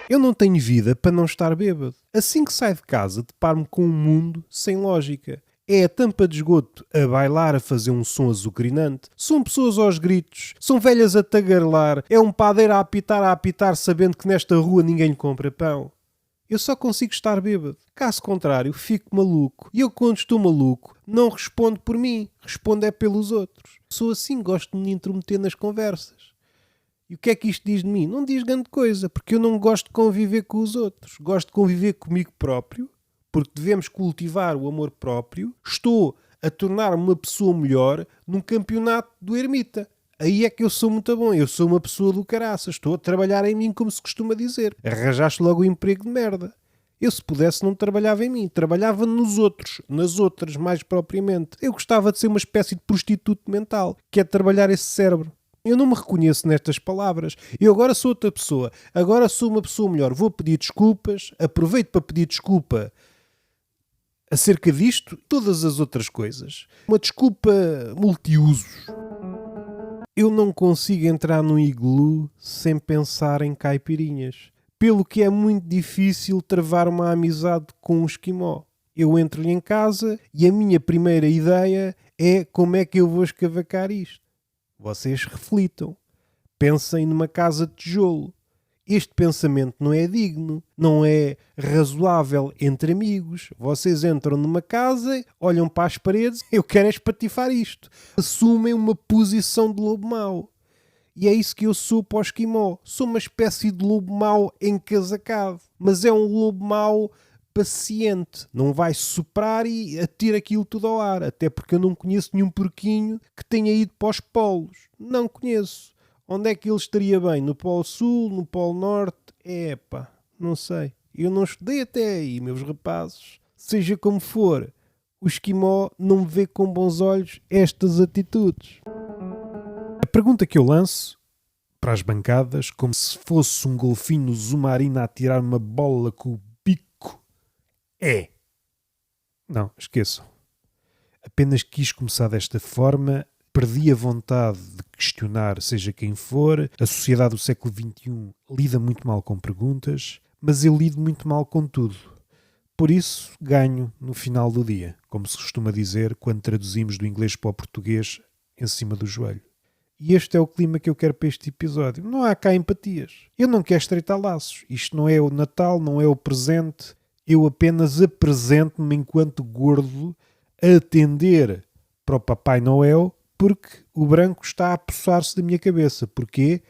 Eu não tenho vida para não estar bêbado. Assim que saio de casa, deparo-me com um mundo sem lógica. É a tampa de esgoto a bailar, a fazer um som azucrinante. São pessoas aos gritos. São velhas a tagarlar. É um padeiro a apitar, sabendo que nesta rua ninguém lhe compra pão. Eu só consigo estar bêbado. Caso contrário, fico maluco. E eu, quando estou maluco, não respondo por mim. Respondo é pelos outros. Sou assim, gosto de me intrometer nas conversas. E o que é que isto diz de mim? Não diz grande coisa, porque eu não gosto de conviver com os outros. Gosto de conviver comigo próprio, porque devemos cultivar o amor próprio. Estou a tornar-me uma pessoa melhor num campeonato do ermita. Aí é que eu sou muito bom. Eu sou uma pessoa do caraças. Estou a trabalhar em mim, como se costuma dizer. Arranjaste logo um emprego de merda. Eu, se pudesse, não trabalhava em mim. Trabalhava nos outros. Nas outras, mais propriamente. Eu gostava de ser uma espécie de prostituto mental, que é trabalhar esse cérebro. Eu não me reconheço nestas palavras. Eu agora sou outra pessoa. Agora sou uma pessoa melhor. Vou pedir desculpas. Aproveito para pedir desculpa acerca disto, todas as outras coisas. Uma desculpa multiusos. Eu não consigo entrar num iglu sem pensar em caipirinhas. Pelo que é muito difícil travar uma amizade com um esquimó. Eu entro-lhe em casa e a minha primeira ideia é como é que eu vou escavacar isto. Vocês reflitam. Pensem numa casa de tijolo. Este pensamento não é digno, não é razoável entre amigos. Vocês entram numa casa, olham para as paredes, eu quero espatifar isto. Assumem uma posição de lobo mau. E é isso que eu sou para o esquimó. Sou uma espécie de lobo mau encasacado. Mas é um lobo mau paciente. Não vai soprar e atira aquilo tudo ao ar. Até porque eu não conheço nenhum porquinho que tenha ido para os polos. Não conheço. Onde é que ele estaria bem? No Polo Sul? No Polo Norte? Epá, não sei. Eu não estudei até aí, meus rapazes. Seja como for, o esquimó não vê com bons olhos estas atitudes. A pergunta que eu lanço para as bancadas, como se fosse um golfinho zumarino a tirar uma bola com o bico, é... Não, esqueçam. Apenas quis começar desta forma, perdi a vontade de questionar seja quem for. A sociedade do século XXI lida muito mal com perguntas, mas eu lido muito mal com tudo. Por isso, ganho no final do dia, como se costuma dizer quando traduzimos do inglês para o português em cima do joelho. E este é o clima que eu quero para este episódio. Não há cá empatias. Eu não quero estreitar laços. Isto não é o Natal, não é o presente. Eu apenas apresento-me enquanto gordo a atender para o Papai Noel, porque o branco está a poçar-se da minha cabeça. Porquê?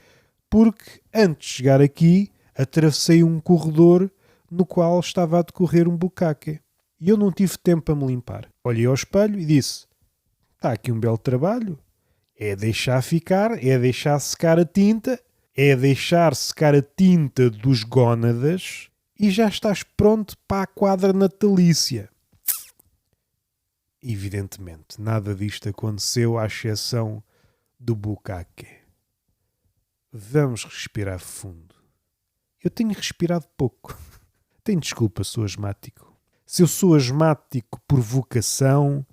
Porque antes de chegar aqui, atravessei um corredor no qual estava a decorrer um bucaque. E eu não tive tempo para me limpar. Olhei ao espelho e disse: está aqui um belo trabalho. É deixar ficar, é deixar secar a tinta, é deixar secar a tinta dos gónadas e já estás pronto para a quadra natalícia. Evidentemente, nada disto aconteceu à exceção do bucaque. Vamos respirar fundo. Eu tenho respirado pouco. Tenho desculpa, sou asmático. Se eu sou asmático por vocação,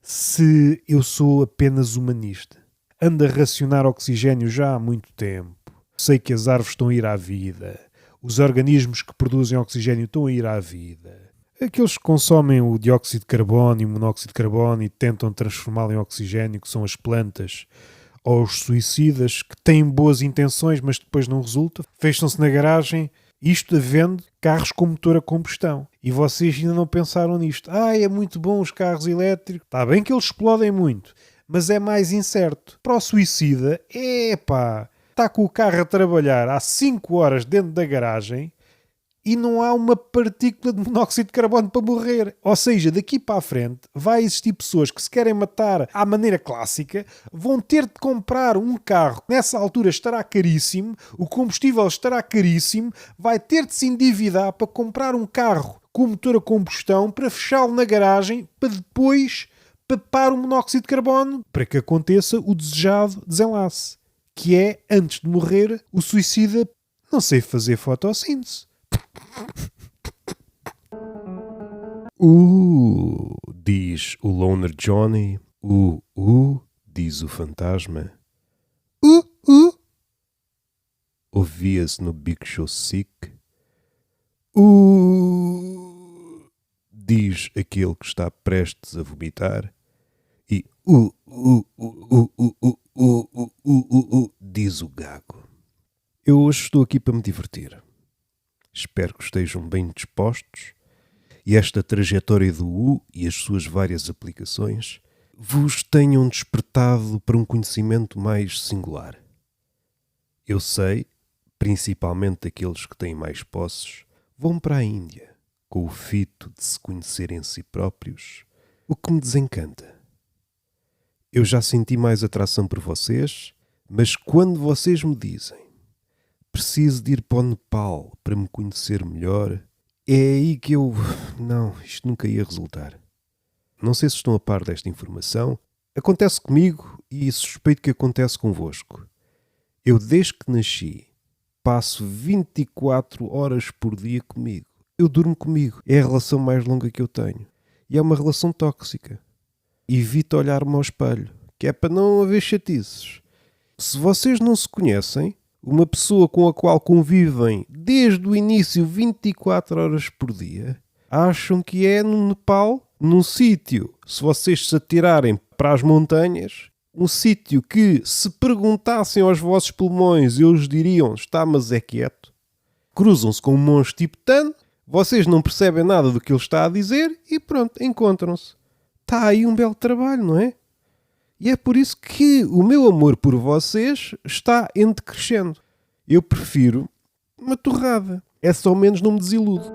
se eu sou apenas humanista. Ando a racionar oxigênio já há muito tempo. Sei que as árvores estão a ir à vida. Os organismos que produzem oxigênio estão a ir à vida. Aqueles que consomem o dióxido de carbono e o monóxido de carbono e tentam transformá-lo em oxigênio, que são as plantas, ou os suicidas, que têm boas intenções, mas depois não resulta, fecham-se na garagem, isto havendo carros com motor a combustão. E vocês ainda não pensaram nisto. É muito bom os carros elétricos. Está bem que eles explodem muito, mas é mais incerto. Para o suicida, está com o carro a trabalhar há 5 horas dentro da garagem e não há uma partícula de monóxido de carbono para morrer. Ou seja, daqui para a frente vai existir pessoas que se querem matar à maneira clássica, vão ter de comprar um carro que nessa altura estará caríssimo, o combustível estará caríssimo, vai ter de se endividar para comprar um carro com motor a combustão para fechá-lo na garagem para depois papar o monóxido de carbono para que aconteça o desejado desenlace, que é, antes de morrer, o suicida não sei fazer fotossíntese. Diz o Loner Johnny. Diz o fantasma. Ouvia-se no Big Show Sick. diz aquele que está prestes a vomitar, e diz o gago. Eu hoje estou aqui para me divertir. Espero que estejam bem dispostos e esta trajetória do U e as suas várias aplicações vos tenham despertado para um conhecimento mais singular. Eu sei, principalmente aqueles que têm mais posses, vão para a Índia com o fito de se conhecerem a si próprios, o que me desencanta. Eu já senti mais atração por vocês, mas quando vocês me dizem preciso de ir para o Nepal para me conhecer melhor, é aí que eu... Não, isto nunca ia resultar. Não sei se estão a par desta informação. Acontece comigo e suspeito que acontece convosco. Eu, desde que nasci, passo 24 horas por dia comigo. Eu durmo comigo. É a relação mais longa que eu tenho. E é uma relação tóxica. Evito olhar-me ao espelho, que é para não haver chatices. Se vocês não se conhecem, uma pessoa com a qual convivem desde o início 24 horas por dia, acham que é no Nepal, num sítio, se vocês se atirarem para as montanhas, um sítio que, se perguntassem aos vossos pulmões, eles diriam, está, mas é quieto. Cruzam-se com um monstro tibetano, vocês não percebem nada do que ele está a dizer e pronto, encontram-se. Está aí um belo trabalho, não é? E é por isso que o meu amor por vocês está em decrescendo. Eu prefiro uma torrada. É só menos não me desiludo.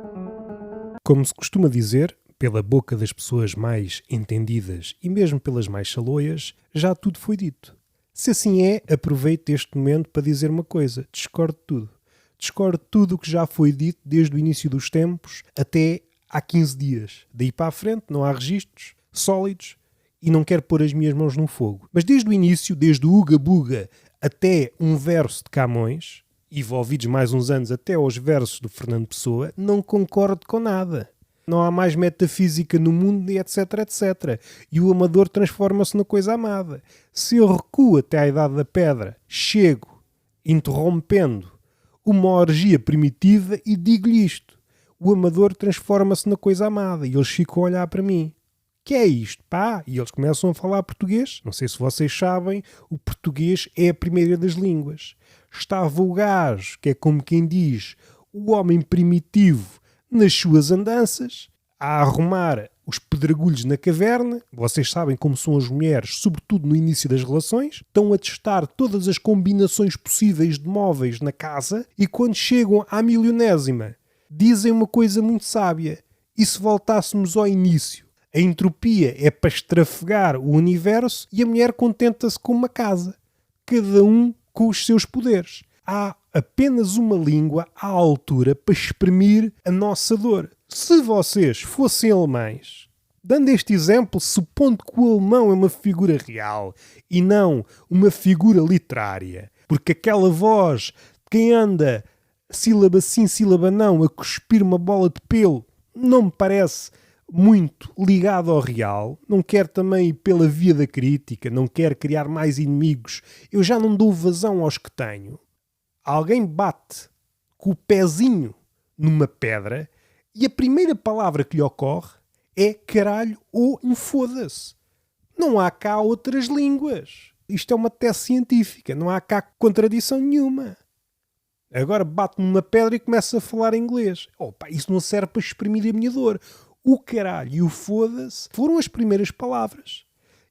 Como se costuma dizer, pela boca das pessoas mais entendidas e mesmo pelas mais saloias, já tudo foi dito. Se assim é, aproveito este momento para dizer uma coisa. Discordo de tudo. Discordo de tudo o que já foi dito desde o início dos tempos até há 15 dias. Daí para a frente não há registros sólidos e não quero pôr as minhas mãos no fogo. Mas desde o início, desde o Uga Buga até um verso de Camões, e envolvidos mais uns anos até aos versos do Fernando Pessoa, não concordo com nada. Não há mais metafísica no mundo, e etc, etc. E o amador transforma-se na coisa amada. Se eu recuo até à Idade da Pedra, chego, interrompendo uma orgia primitiva e digo-lhe isto. O amador transforma-se na coisa amada e eles ficam a olhar para mim. Que é isto, pá? E eles começam a falar português. Não sei se vocês sabem, o português é a primeira das línguas. Estava o gajo, que é como quem diz, o homem primitivo nas suas andanças, a arrumar os pedregulhos na caverna. Vocês sabem como são as mulheres, sobretudo no início das relações. Estão a testar todas as combinações possíveis de móveis na casa e quando chegam à milionésima, dizem uma coisa muito sábia. E se voltássemos ao início? A entropia é para estrafegar o universo e a mulher contenta-se com uma casa. Cada um com os seus poderes. Há apenas uma língua à altura para exprimir a nossa dor. Se vocês fossem alemães, dando este exemplo, supondo que o alemão é uma figura real e não uma figura literária, porque aquela voz de quem anda sílaba sim, sílaba não, a cuspir uma bola de pelo, não me parece muito ligado ao real, não quero também ir pela via da crítica, não quero criar mais inimigos, eu já não dou vazão aos que tenho. Alguém bate com o pezinho numa pedra e a primeira palavra que lhe ocorre é caralho ou foda-se. Não há cá outras línguas. Isto é uma tese científica, não há cá contradição nenhuma. Agora bate numa pedra e começa a falar inglês. Opa, isso não serve para exprimir a minha dor. O caralho e o foda-se foram as primeiras palavras.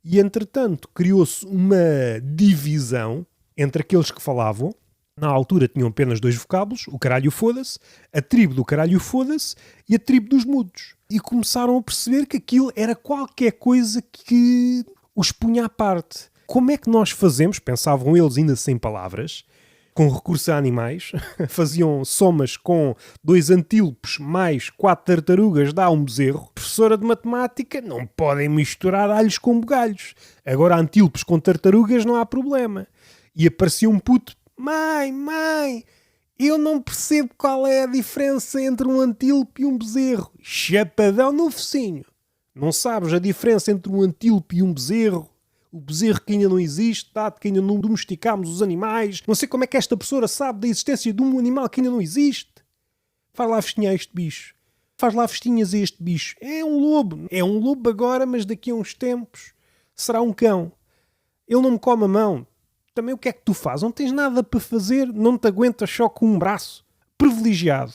E, entretanto, criou-se uma divisão entre aqueles que falavam. Na altura tinham apenas 2 vocábulos, o caralho e o foda-se, a tribo do caralho e o foda-se e a tribo dos mudos. E começaram a perceber que aquilo era qualquer coisa que os punha à parte. Como é que nós fazemos, pensavam eles ainda sem palavras, com recurso a animais, faziam somas com 2 antílopes mais 4 tartarugas dá um bezerro. Professora de matemática, não podem misturar alhos com bugalhos. Agora antílopes com tartarugas não há problema. E aparecia um puto, mãe, eu não percebo qual é a diferença entre um antílope e um bezerro. Chapadão no focinho. Não sabes a diferença entre um antílope e um bezerro? O bezerro que ainda não existe, dado que ainda não domesticámos os animais. Não sei como é que esta pessoa sabe da existência de um animal que ainda não existe. Faz lá festinha a este bicho. Faz lá festinhas a este bicho. É um lobo. É um lobo agora, mas daqui a uns tempos será um cão. Ele não me come a mão. Também o que é que tu fazes? Não tens nada para fazer, não te aguentas só com um braço. Privilegiado.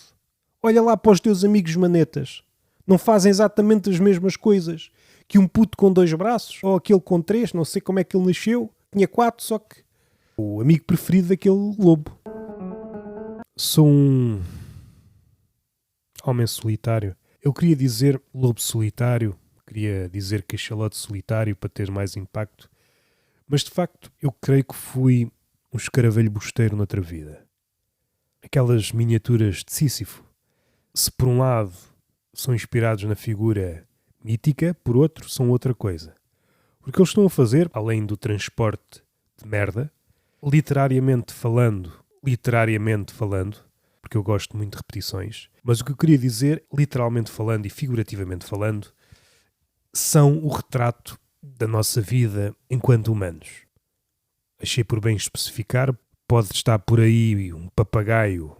Olha lá para os teus amigos manetas. Não fazem exatamente as mesmas coisas que um puto com 2 braços, ou aquele com 3, não sei como é que ele nasceu. Tinha 4, só que o amigo preferido daquele lobo. Sou um homem solitário. Eu queria dizer lobo solitário, queria dizer cachalote solitário para ter mais impacto, mas de facto eu creio que fui um escaravelho bosteiro noutra vida. Aquelas miniaturas de Sísifo, se por um lado são inspirados na figura mítica, por outro são outra coisa. O que eles estão a fazer, além do transporte de merda, literariamente falando, porque eu gosto muito de repetições, mas o que eu queria dizer, literalmente falando e figurativamente falando, são o retrato da nossa vida enquanto humanos. Achei por bem especificar, pode estar por aí um papagaio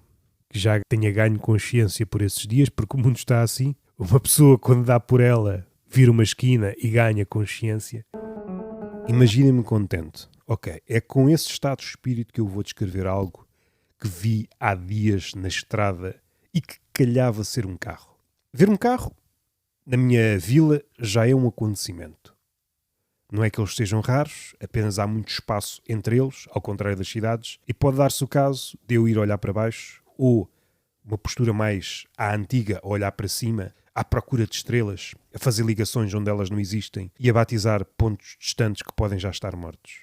que já tenha ganho consciência por esses dias, porque o mundo está assim. Uma pessoa, quando dá por ela, vira uma esquina e ganha consciência. Imaginem-me contente. Ok, é com esse estado de espírito que eu vou descrever algo que vi há dias na estrada e que calhava ser um carro. Ver um carro na minha vila já é um acontecimento. Não é que eles sejam raros, apenas há muito espaço entre eles, ao contrário das cidades, e pode dar-se o caso de eu ir olhar para baixo ou uma postura mais à antiga, a olhar para cima, à procura de estrelas, a fazer ligações onde elas não existem e a batizar pontos distantes que podem já estar mortos.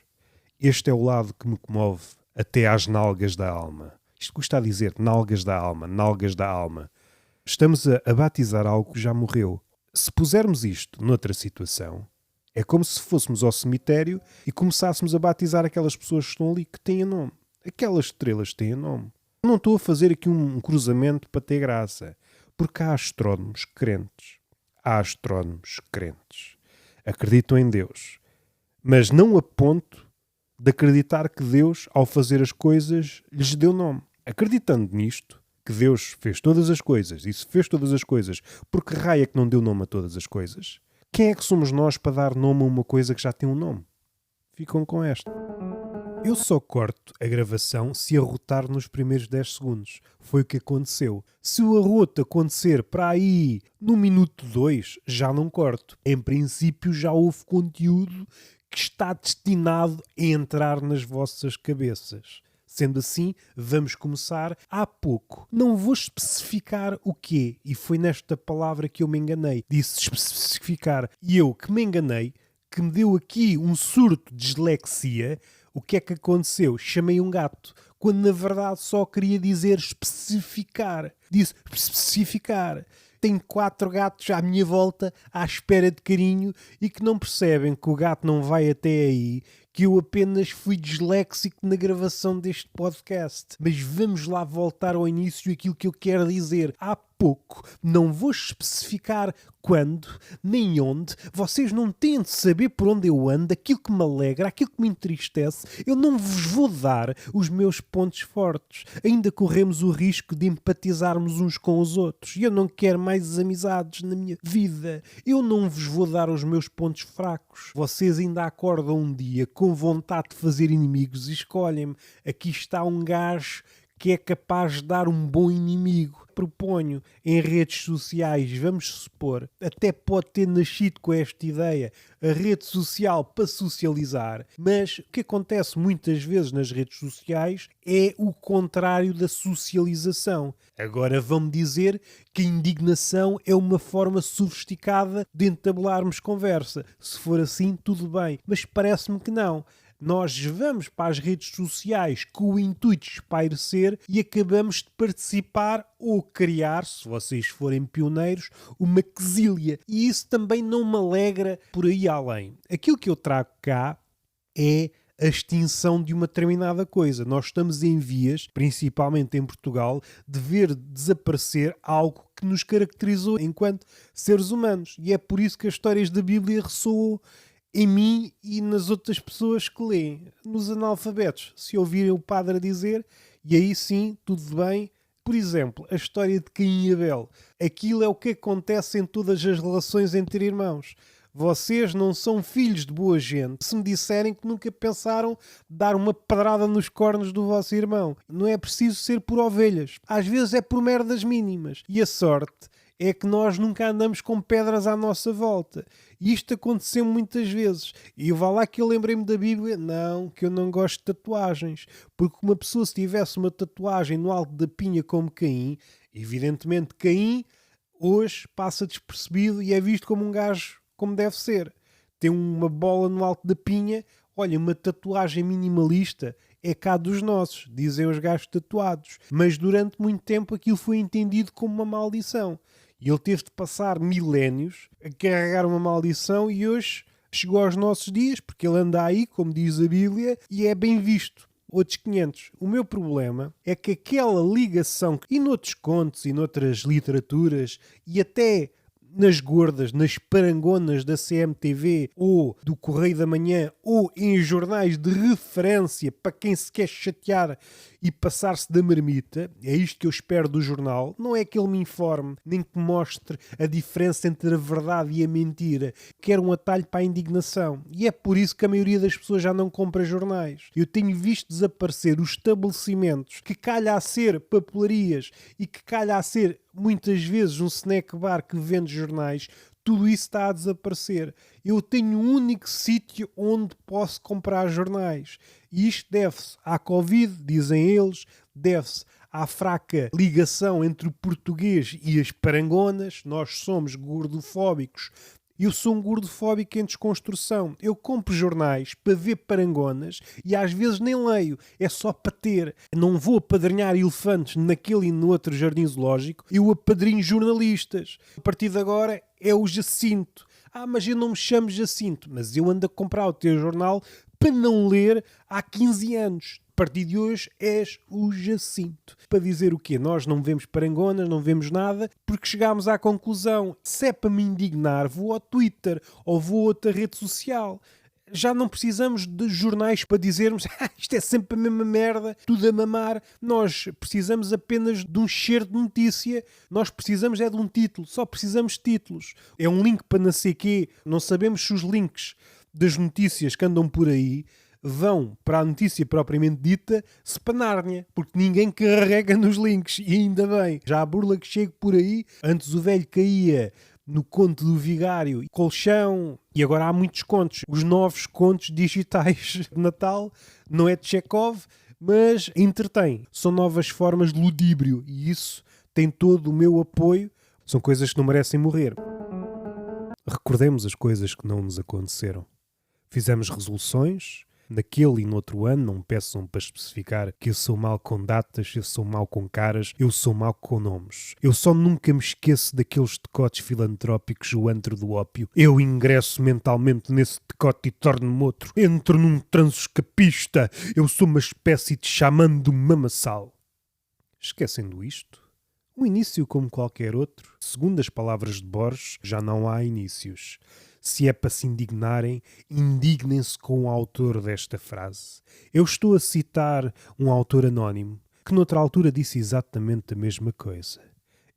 Este é o lado que me comove até às nalgas da alma. Isto custa a dizer, nalgas da alma, nalgas da alma. Estamos a batizar algo que já morreu. Se pusermos isto noutra situação, é como se fôssemos ao cemitério e começássemos a batizar aquelas pessoas que estão ali que têm nome. Aquelas estrelas têm nome. Não estou a fazer aqui um cruzamento para ter graça, porque há astrónomos crentes. Há astrónomos crentes. Acreditam em Deus. Mas não a ponto de acreditar que Deus, ao fazer as coisas, lhes deu nome. Acreditando nisto, que Deus fez todas as coisas, e se fez todas as coisas, porque raio é que não deu nome a todas as coisas? Quem é que somos nós para dar nome a uma coisa que já tem um nome? Ficam com esta. Eu só corto a gravação se arrotar nos primeiros 10 segundos. Foi o que aconteceu. Se o arroto acontecer para aí no minuto 2, já não corto. Em princípio já houve conteúdo que está destinado a entrar nas vossas cabeças. Sendo assim, vamos começar há pouco. Não vou especificar o quê, e foi nesta palavra que eu me enganei. Disse especificar. E eu que me enganei, que me deu aqui um surto de dislexia, o que é que aconteceu? Chamei um gato, quando na verdade só queria dizer especificar. Disse especificar. Tenho 4 gatos à minha volta, à espera de carinho, e que não percebem que o gato não vai até aí, que eu apenas fui disléxico na gravação deste podcast. Mas vamos lá voltar ao início aquilo que eu quero dizer. Há pouco, não vou especificar quando, nem onde, vocês não têm de saber por onde eu ando, aquilo que me alegra, aquilo que me entristece. Eu não vos vou dar os meus pontos fortes. Ainda corremos o risco de empatizarmos uns com os outros. E eu não quero mais amizades na minha vida. Eu não vos vou dar os meus pontos fracos. Vocês ainda acordam um dia com vontade de fazer inimigos e escolhem-me. Aqui está um gajo que é capaz de dar um bom inimigo. Proponho em redes sociais, vamos supor, até pode ter nascido com esta ideia, a rede social para socializar, mas o que acontece muitas vezes nas redes sociais é o contrário da socialização. Agora vão-me dizer que a indignação é uma forma sofisticada de entabularmos conversa. Se for assim, tudo bem, mas parece-me que não. Nós vamos para as redes sociais com o intuito de espairecer e acabamos de participar ou criar, se vocês forem pioneiros, uma quesilha. E isso também não me alegra por aí além. Aquilo que eu trago cá é a extinção de uma determinada coisa. Nós estamos em vias, principalmente em Portugal, de ver desaparecer algo que nos caracterizou enquanto seres humanos. E é por isso que as histórias da Bíblia ressoam em mim e nas outras pessoas que leem, nos analfabetos, se ouvirem o padre a dizer, e aí sim, tudo bem, por exemplo, a história de Caim e Abel. Aquilo é o que acontece em todas as relações entre irmãos. Vocês não são filhos de boa gente se me disserem que nunca pensaram dar uma pedrada nos cornos do vosso irmão. Não é preciso ser por ovelhas. Às vezes é por merdas mínimas. E a sorte é que nós nunca andamos com pedras à nossa volta. E isto aconteceu muitas vezes. E eu vá lá que eu lembrei-me da Bíblia. Não, que eu não gosto de tatuagens. Porque uma pessoa se tivesse uma tatuagem no alto da pinha como Caim, evidentemente Caim hoje passa despercebido e é visto como um gajo como deve ser. Tem uma bola no alto da pinha. Olha, uma tatuagem minimalista é cá dos nossos, dizem os gajos tatuados. Mas durante muito tempo aquilo foi entendido como uma maldição. E ele teve de passar milénios a carregar uma maldição e hoje chegou aos nossos dias, porque ele anda aí, como diz a Bíblia, e é bem visto. Outros 500. O meu problema é que aquela ligação, e noutros contos e noutras literaturas, e até nas gordas, nas parangonas da CMTV ou do Correio da Manhã ou em jornais de referência para quem se quer chatear e passar-se da marmita, é isto que eu espero do jornal. Não é que ele me informe, nem que mostre a diferença entre a verdade e a mentira. Quero um atalho para a indignação. E é por isso que a maioria das pessoas já não compra jornais. Eu tenho visto desaparecer os estabelecimentos que calha a ser papelarias e que calha a ser muitas vezes um snack bar que vende jornais. Tudo isso está a desaparecer. Eu tenho um único sítio onde posso comprar jornais. E isto deve-se à Covid, dizem eles, deve-se à fraca ligação entre o português e as parangonas. Nós somos gordofóbicos. Eu sou um gordofóbico em desconstrução. Eu compro jornais para ver parangonas e às vezes nem leio. É só para ter. Não vou apadrinhar elefantes naquele e no outro jardim zoológico. Eu apadrinho jornalistas. A partir de agora é o Jacinto. Mas eu não me chamo Jacinto. Mas eu ando a comprar o teu jornal para não ler há 15 anos. A partir de hoje és o Jacinto. Para dizer o quê? Nós não vemos parangonas, não vemos nada, porque chegámos à conclusão. Se é para me indignar, vou ao Twitter ou vou a outra rede social. Já não precisamos de jornais para dizermos isto é sempre a mesma merda, tudo a mamar. Nós precisamos apenas de um cheiro de notícia. Nós precisamos é de um título. Só precisamos de títulos. É um link para não sei quê. Não sabemos se os links das notícias que andam por aí vão para a notícia propriamente dita se para Nárnia, porque ninguém carrega nos links, e ainda bem. Já a burla que chega por aí, antes o velho caía no conto do vigário, colchão, e agora há muitos contos. Os novos contos digitais de Natal, não é de Chekhov, mas entretém. São novas formas de ludíbrio, e isso tem todo o meu apoio. São coisas que não merecem morrer. Recordemos as coisas que não nos aconteceram. Fizemos resoluções. Naquele e no outro ano, não me peçam para especificar que eu sou mau com datas, eu sou mau com caras, eu sou mau com nomes. Eu só nunca me esqueço daqueles decotes filantrópicos, o antro do ópio. Eu ingresso mentalmente nesse decote e torno-me outro. Entro num transe escapista. Eu sou uma espécie de xamã do mamassal. Esquecendo isto, o início, como qualquer outro, segundo as palavras de Borges, já não há inícios. Se é para se indignarem, indignem-se com o autor desta frase. Eu estou a citar um autor anónimo que noutra altura disse exatamente a mesma coisa.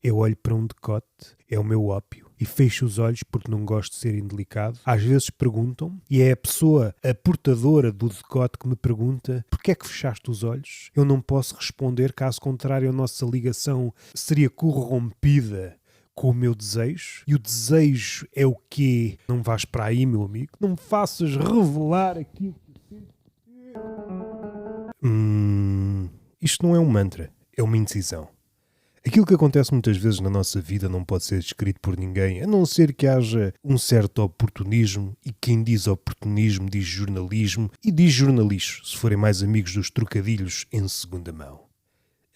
Eu olho para um decote, é o meu ópio, e fecho os olhos porque não gosto de ser indelicado. Às vezes perguntam-me, e é a pessoa, a portadora do decote, que me pergunta: porquê é que fechaste os olhos? Eu não posso responder, caso contrário a nossa ligação seria corrompida com o meu desejo. E o desejo é o quê? Não vais para aí, meu amigo. Não me faças revelar aquilo que isto não é um mantra, é uma indecisão. Aquilo que acontece muitas vezes na nossa vida não pode ser descrito por ninguém, a não ser que haja um certo oportunismo, e quem diz oportunismo diz jornalismo e diz jornalixo, se forem mais amigos dos trocadilhos em segunda mão.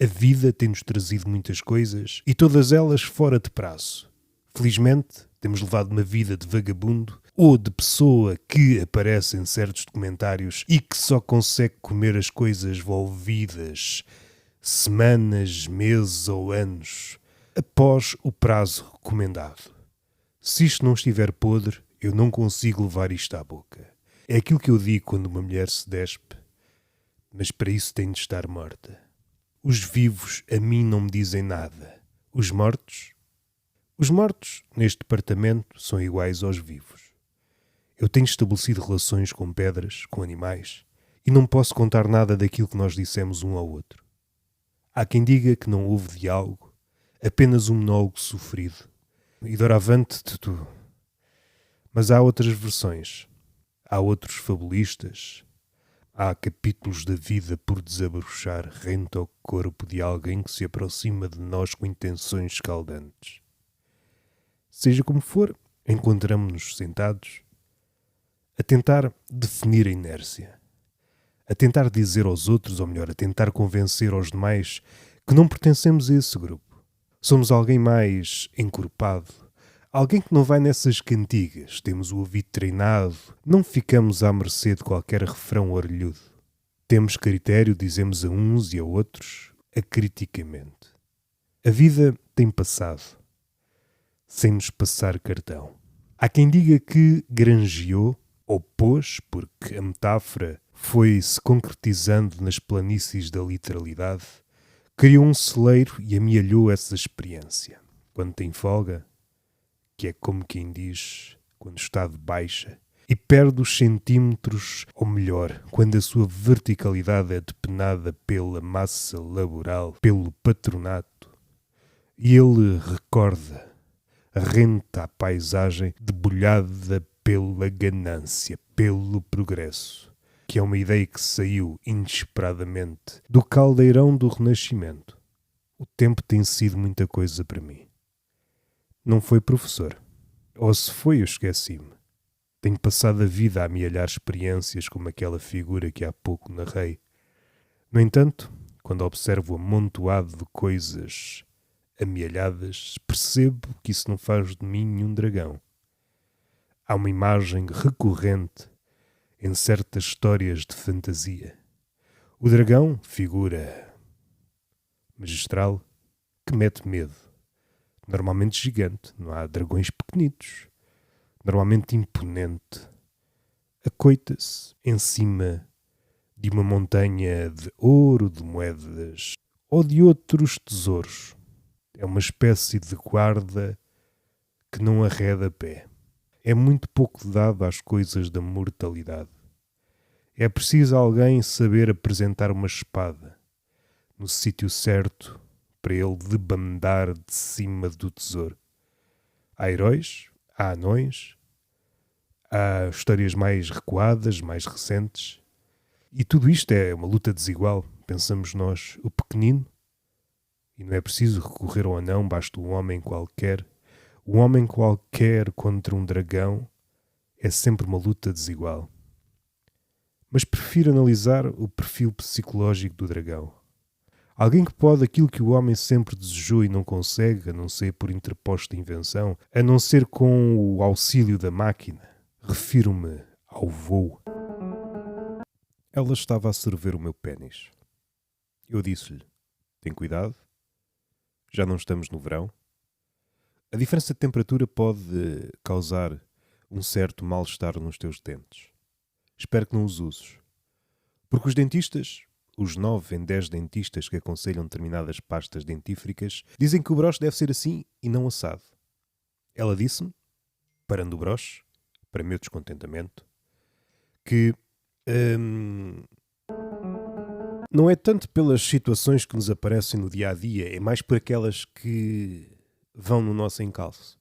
A vida tem-nos trazido muitas coisas e todas elas fora de prazo. Felizmente, temos levado uma vida de vagabundo ou de pessoa que aparece em certos documentários e que só consegue comer as coisas volvidas semanas, meses ou anos após o prazo recomendado. Se isto não estiver podre, eu não consigo levar isto à boca. É aquilo que eu digo quando uma mulher se despe, mas para isso tem de estar morta. Os vivos a mim não me dizem nada. Os mortos? Os mortos, neste departamento, são iguais aos vivos. Eu tenho estabelecido relações com pedras, com animais, e não posso contar nada daquilo que nós dissemos um ao outro. Há quem diga que não houve diálogo, apenas um monólogo sofrido. E doravante tu. Mas há outras versões. Há outros fabulistas. Há capítulos da vida por desabrochar rente ao corpo de alguém que se aproxima de nós com intenções escaldantes. Seja como for, encontramo-nos sentados a tentar definir a inércia, a tentar dizer aos outros, ou melhor, a tentar convencer aos demais que não pertencemos a esse grupo. Somos alguém mais encorpado, alguém que não vai nessas cantigas, temos o ouvido treinado, não ficamos à mercê de qualquer refrão orelhudo. Temos critério, dizemos a uns e a outros, acriticamente. A vida tem passado, sem nos passar cartão. Há quem diga que granjeou, ou pôs, porque a metáfora foi-se concretizando nas planícies da literalidade, criou um celeiro e amealhou essa experiência. Quando tem folga, que é como quem diz, quando está de baixa, e perde os centímetros, ou melhor, quando a sua verticalidade é depenada pela massa laboral, pelo patronato, e ele recorda, renta a paisagem debulhada pela ganância, pelo progresso, que é uma ideia que saiu inesperadamente do caldeirão do Renascimento. O tempo tem sido muita coisa para mim. Não foi professor. Ou se foi, eu esqueci-me. Tenho passado a vida a amealhar experiências como aquela figura que há pouco narrei. No entanto, quando observo o amontoado de coisas amealhadas, percebo que isso não faz de mim nenhum dragão. Há uma imagem recorrente em certas histórias de fantasia. O dragão, figura magistral, que mete medo. Normalmente gigante, não há dragões pequenitos. Normalmente imponente. Acoita-se em cima de uma montanha de ouro, de moedas ou de outros tesouros. É uma espécie de guarda que não arreda pé. É muito pouco dado às coisas da mortalidade. É preciso alguém saber apresentar uma espada no sítio certo para ele debandar de cima do tesouro. Há heróis, há anões, há histórias mais recuadas, mais recentes, e tudo isto é uma luta desigual, pensamos nós, o pequenino, e não é preciso recorrer ao anão, basta um homem qualquer. Um homem qualquer contra um dragão é sempre uma luta desigual. Mas prefiro analisar o perfil psicológico do dragão. Alguém que pode aquilo que o homem sempre desejou e não consegue, a não ser por interposta invenção, a não ser com o auxílio da máquina. Refiro-me ao voo. Ela estava a sorver o meu pénis. Eu disse-lhe, tem cuidado, já não estamos no verão. A diferença de temperatura pode causar um certo mal-estar nos teus dentes. Espero que não os uses. Porque os dentistas, os 9 em 10 dentistas que aconselham determinadas pastas dentífricas, dizem que o broche deve ser assim e não assado. Ela disse-me, parando o broche, para meu descontentamento, que não é tanto pelas situações que nos aparecem no dia-a-dia, é mais por aquelas que vão no nosso encalço.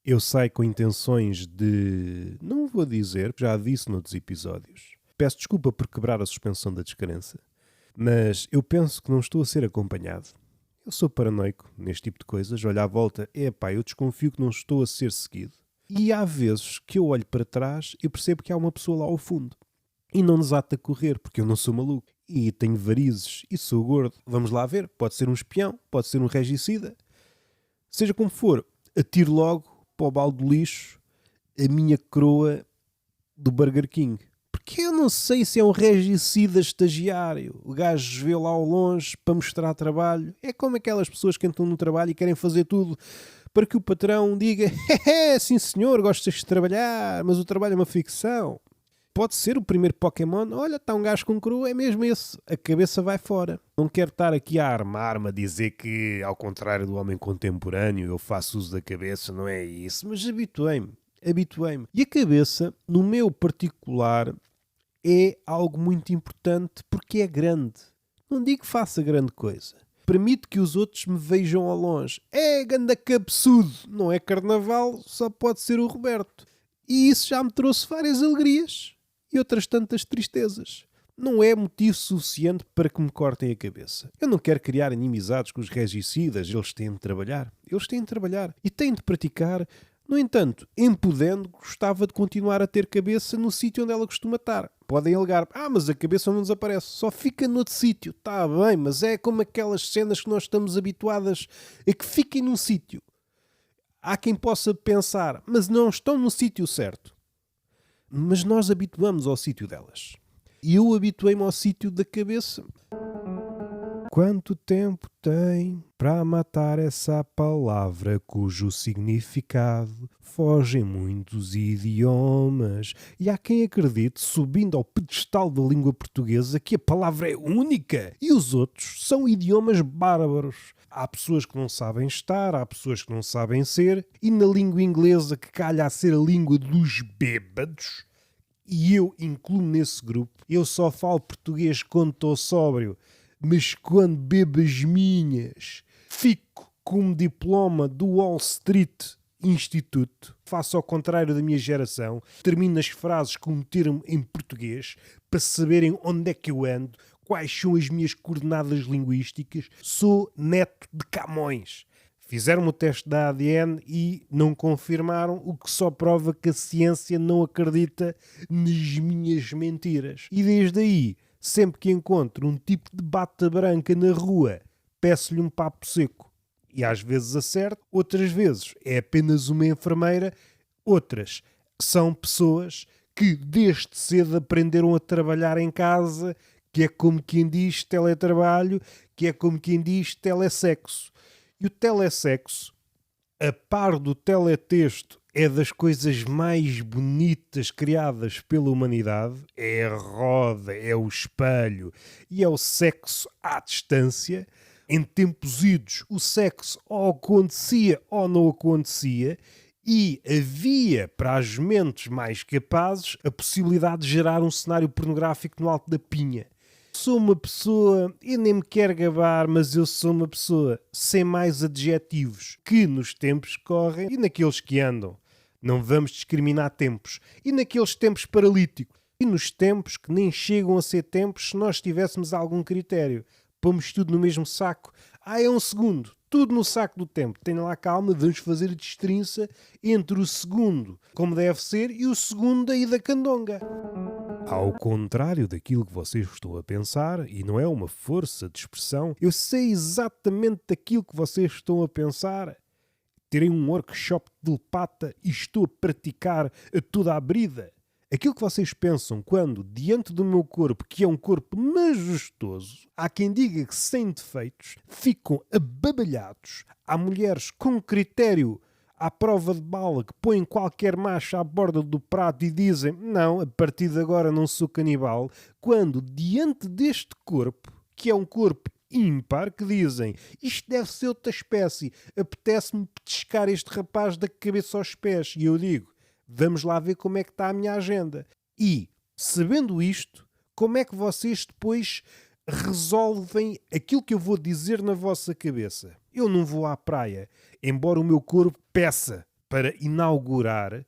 Eu saio com intenções de... Não vou dizer, já disse noutros episódios. Peço desculpa por quebrar a suspensão da descrença, mas eu penso que não estou a ser acompanhado. Eu sou paranoico neste tipo de coisas, olho à volta, eu desconfio que não estou a ser seguido. E há vezes que eu olho para trás e percebo que há uma pessoa lá ao fundo. E não desata a correr, porque eu não sou maluco. E tenho varizes e sou gordo. Vamos lá ver, pode ser um espião, pode ser um regicida. Seja como for, atiro logo para o balde do lixo a minha coroa do Burger King. Porque eu não sei se é um regicida estagiário. O gajo vê lá ao longe para mostrar trabalho. É como aquelas pessoas que entram no trabalho e querem fazer tudo para que o patrão diga sim senhor, gostas de trabalhar, mas o trabalho é uma ficção. pode ser o primeiro Pokémon. Olha, está um gajo com coroa, é mesmo esse. A cabeça vai fora. Não quero estar aqui a armar-me a dizer que, ao contrário do homem contemporâneo, eu faço uso da cabeça, não é isso. Mas habituei-me. E a cabeça, no meu particular, é algo muito importante porque é grande. Não digo que faça grande coisa. Permite que os outros me vejam ao longe. É ganda cabeçudo. Não é carnaval, só pode ser o Roberto. E isso já me trouxe várias alegrias e outras tantas tristezas. Não é motivo suficiente para que me cortem a cabeça. Eu não quero criar inimizades com os regicidas. Eles têm de trabalhar. E têm de praticar. No entanto, em podendo, gostava de continuar a ter cabeça no sítio onde ela costuma estar. Podem alegar, mas a cabeça não desaparece, só fica noutro sítio. Está bem, mas é como aquelas cenas que nós estamos habituadas a que fiquem num sítio. Há quem possa pensar, mas não estão no sítio certo. Mas nós habituamos ao sítio delas. E eu habituei-me ao sítio da cabeça. Quanto tempo tem para matar essa palavra cujo significado foge em muitos idiomas? E há quem acredite, subindo ao pedestal da língua portuguesa, que a palavra é única e os outros são idiomas bárbaros. Há pessoas que não sabem estar, há pessoas que não sabem ser, e na língua inglesa, que calha a ser a língua dos bêbados, e eu incluo nesse grupo, eu só falo português quando estou sóbrio. Mas quando bebo as minhas, fico com um diploma do Wall Street Institute, faço ao contrário da minha geração, termino as frases com um termo em português para saberem onde é que eu ando, quais são as minhas coordenadas linguísticas. Sou neto de Camões. Fizeram o teste da ADN e não confirmaram, o que só prova que a ciência não acredita nas minhas mentiras. E desde aí, sempre que encontro um tipo de bata branca na rua, peço-lhe um papo seco. E às vezes acerto, outras vezes é apenas uma enfermeira, outras são pessoas que desde cedo aprenderam a trabalhar em casa, que é como quem diz teletrabalho, que é como quem diz telesexo. E o telesexo, a par do teletexto, é das coisas mais bonitas criadas pela humanidade. É a roda, é o espelho e é o sexo à distância. Em tempos idos, o sexo ou acontecia ou não acontecia, e havia para as mentes mais capazes a possibilidade de gerar um cenário pornográfico no alto da pinha. Sou uma pessoa, eu nem me quero gabar, mas eu sou uma pessoa sem mais adjetivos, que nos tempos que correm e naqueles que andam. Não vamos discriminar tempos. E naqueles tempos paralíticos. E nos tempos que nem chegam a ser tempos se nós tivéssemos algum critério. Pomos tudo no mesmo saco. É um segundo. Tudo no saco do tempo. Tenham lá calma, vamos fazer a destrinça entre o segundo, como deve ser, e o segundo aí da candonga. Ao contrário daquilo que vocês estão a pensar, e não é uma força de expressão, eu sei exatamente daquilo que vocês estão a pensar. Terei um workshop de telepata e estou a praticar a toda a brida. Aquilo que vocês pensam quando, diante do meu corpo, que é um corpo majestoso, há quem diga que sem defeitos, ficam ababalhados. Há mulheres com critério à prova de bala que põem qualquer macho à borda do prato e dizem não, a partir de agora não sou canibal, quando diante deste corpo, que é um corpo ímpar, que dizem isto deve ser outra espécie, apetece-me petiscar este rapaz da cabeça aos pés, e eu digo, vamos lá ver como é que está a minha agenda. E, sabendo isto, como é que vocês depois resolvem aquilo que eu vou dizer na vossa cabeça? Eu não vou à praia, embora o meu corpo peça para inaugurar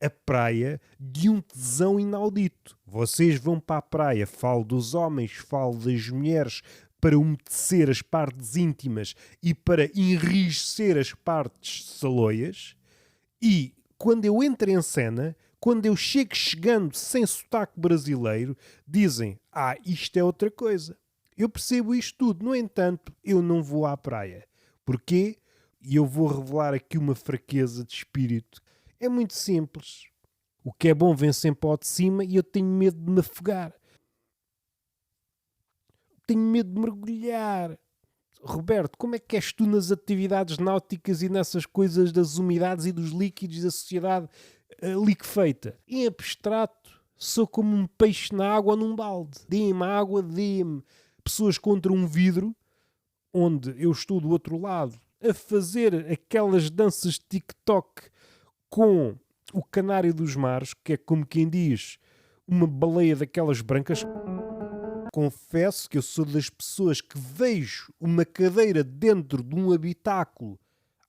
a praia de um tesão inaudito. Vocês vão para a praia, falo dos homens, falo das mulheres, para umedecer as partes íntimas e para enrijecer as partes saloias, e quando eu entro em cena, quando eu chegando sem sotaque brasileiro, dizem, isto é outra coisa. Eu percebo isto tudo, no entanto, eu não vou à praia. Porquê? E eu vou revelar aqui uma fraqueza de espírito. É muito simples. O que é bom vem sempre ao de cima e eu tenho medo de me afogar. Tenho medo de mergulhar. Roberto, como é que és tu nas atividades náuticas e nessas coisas das umidades e dos líquidos da sociedade liquefeita? Em abstrato, Sou como um peixe na água num balde. Dê-me água, dê-me. Pessoas contra um vidro, onde eu estou do outro lado, a fazer aquelas danças de TikTok com o canário dos mares, que é como quem diz, uma baleia daquelas brancas. Confesso que eu sou das pessoas que vejo uma cadeira dentro de um habitáculo,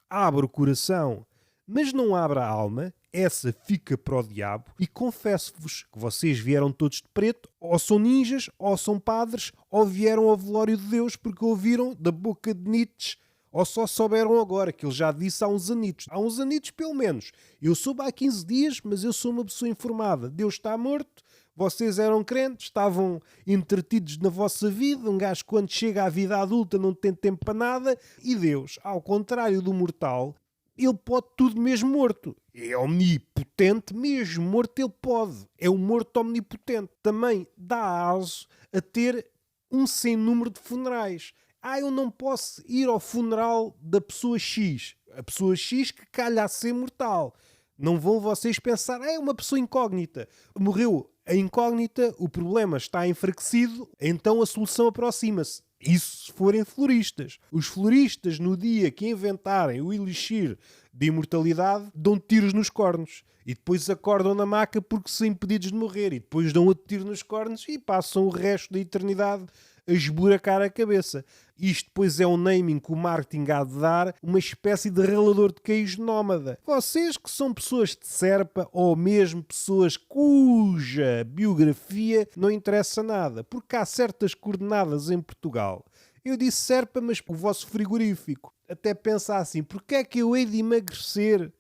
abre o coração, mas não abre a alma, essa fica para o diabo, e confesso-vos que vocês vieram todos de preto, ou são ninjas, ou são padres, ou vieram ao velório de Deus porque ouviram da boca de Nietzsche, ou só souberam agora, que ele já disse há uns anitos. Há uns anitos, pelo menos. Eu soube há 15 dias, mas eu sou uma pessoa informada. Deus está morto, vocês eram crentes, estavam entretidos na vossa vida. Um gajo, quando chega à vida adulta, não tem tempo para nada. E Deus, ao contrário do mortal, ele pode tudo mesmo morto. É omnipotente, mesmo morto ele pode. É o morto omnipotente. Também dá aso a ter um sem número de funerais. Eu não posso ir ao funeral da pessoa X. A pessoa X que calha a ser mortal. Não vão vocês pensar, é uma pessoa incógnita. Morreu a incógnita, o problema está enfraquecido, então a solução aproxima-se. Isso se forem floristas. Os floristas, no dia que inventarem o elixir de imortalidade, dão tiros nos cornos. E depois acordam na maca porque são impedidos de morrer. E depois dão outro tiro nos cornos e passam o resto da eternidade a esburacar a cabeça. Isto depois é um naming que o marketing há de dar, uma espécie de ralador de queijo nómada. Vocês que são pessoas de Serpa ou mesmo pessoas cuja biografia não interessa nada, porque há certas coordenadas em Portugal. Eu disse Serpa, mas o vosso frigorífico. Até pensa assim, porque é que eu hei de emagrecer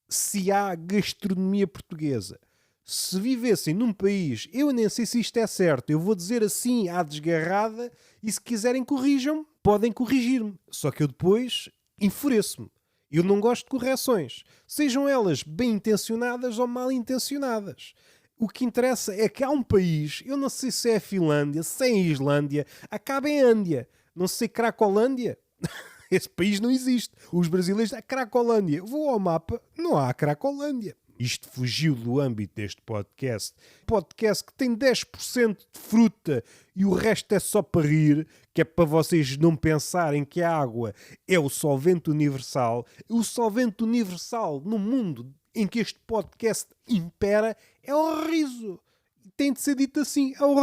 se há gastronomia portuguesa? Se vivessem num país, eu nem sei se isto é certo, eu vou dizer assim à desgarrada e se quiserem corrijam-me, podem corrigir-me. Só que eu depois enfureço-me. Eu não gosto de correções, sejam elas bem intencionadas ou mal intencionadas. O que interessa é que há um país, eu não sei se é a Finlândia, se é a Islândia, acaba em Ândia, não sei, Cracolândia. Esse país não existe. Os brasileiros, a Cracolândia. Vou ao mapa, não há Cracolândia. Isto fugiu do âmbito deste podcast. Podcast que tem 10% de fruta e o resto é só para rir, que é para vocês não pensarem que a água é o solvente universal. O solvente universal no mundo em que este podcast impera é o riso. Tem de ser dito assim, é o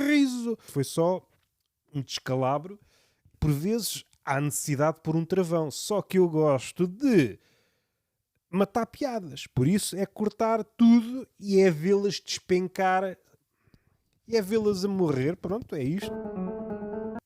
riso. Foi só um descalabro. Por vezes há necessidade de pôr um travão. Só que eu gosto de matar piadas. Por isso é cortar tudo e é vê-las despencar e é vê-las a morrer. Pronto, é isto.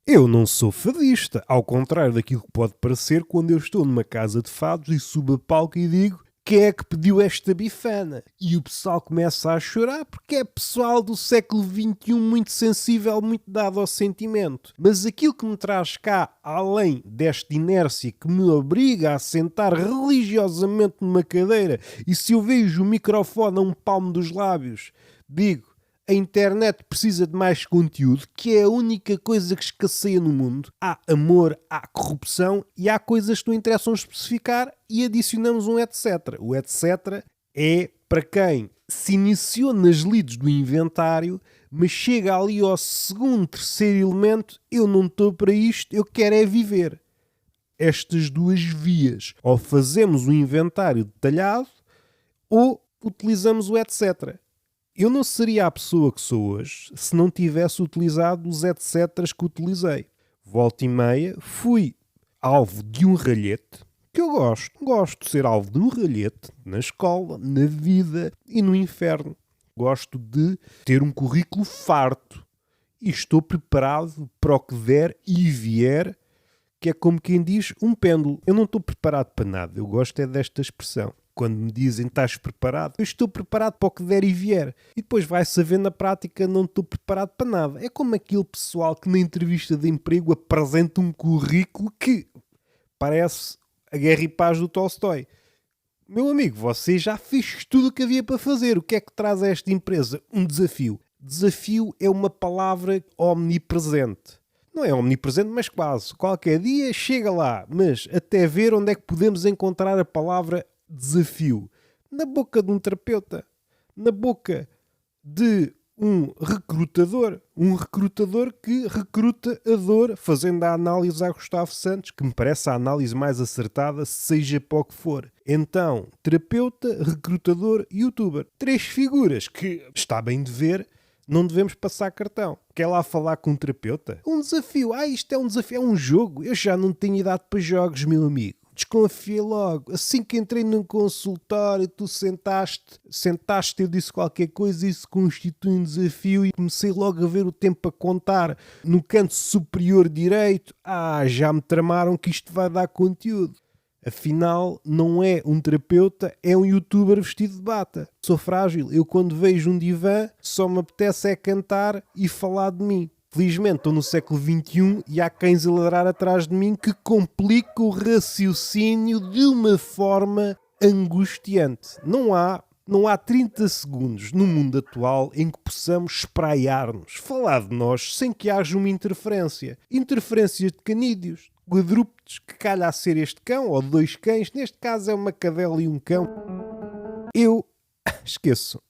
Eu não sou fadista, ao contrário daquilo que pode parecer quando eu estou numa casa de fados e subo a palco e digo: quem é que pediu esta bifana? E o pessoal começa a chorar porque é pessoal do século XXI muito sensível, muito dado ao sentimento. Mas aquilo que me traz cá, além desta inércia que me obriga a sentar religiosamente numa cadeira e se eu vejo o microfone a um palmo dos lábios, digo: a internet precisa de mais conteúdo, que é a única coisa que escasseia no mundo. Há amor, há corrupção e há coisas que não interessam especificar e adicionamos um etc. O etc. é para quem se iniciou nas lides do inventário, mas chega ali ao segundo, terceiro elemento: eu não estou para isto, eu quero é viver. Estas duas vias. Ou fazemos um inventário detalhado ou utilizamos o etc. Eu não seria a pessoa que sou hoje se não tivesse utilizado os etcéteras que utilizei. Volta e meia, fui alvo de um ralhete, que eu gosto. Gosto de ser alvo de um ralhete na escola, na vida e no inferno. Gosto de ter um currículo farto. E estou preparado para o que der e vier, que é como quem diz um pêndulo. Eu não estou preparado para nada. Eu gosto é desta expressão. Quando me dizem estás preparado, eu estou preparado para o que der e vier. E depois vai-se ver na prática, não estou preparado para nada. É como aquele pessoal que na entrevista de emprego apresenta um currículo que parece a Guerra e Paz do Tolstói. Meu amigo, você já fez tudo o que havia para fazer. O que é que traz a esta empresa? Um desafio. Desafio é uma palavra omnipresente. Não é omnipresente, mas quase. Qualquer dia chega lá. Mas até ver onde é que podemos encontrar a palavra desafio. Na boca de um terapeuta. na boca de um recrutador que recruta a dor, fazendo a análise a Gustavo Santos, que me parece a análise mais acertada, seja para o que for. Então, terapeuta, recrutador, youtuber. 3 figuras que, está bem de ver, não devemos passar cartão. Quer lá falar com um terapeuta? Um desafio. Isto é um desafio, é um jogo. Eu já não tenho idade para jogos, meu amigo. Desconfiei logo. Assim que entrei num consultório, tu sentaste, eu disse qualquer coisa, isso constitui um desafio e comecei logo a ver o tempo a contar. No canto superior direito, já me tramaram que isto vai dar conteúdo. Afinal, não é um terapeuta, é um youtuber vestido de bata. Sou frágil. Eu quando vejo um divã, só me apetece é cantar e falar de mim. Felizmente estou no século XXI e há cães a ladrar atrás de mim que complicam o raciocínio de uma forma angustiante. Não há 30 segundos no mundo atual em que possamos espraiar-nos, falar de nós sem que haja uma interferência. Interferências de canídeos, quadrúpedes, que calha a ser este cão, ou 2 cães, neste caso é uma cadela e um cão. Eu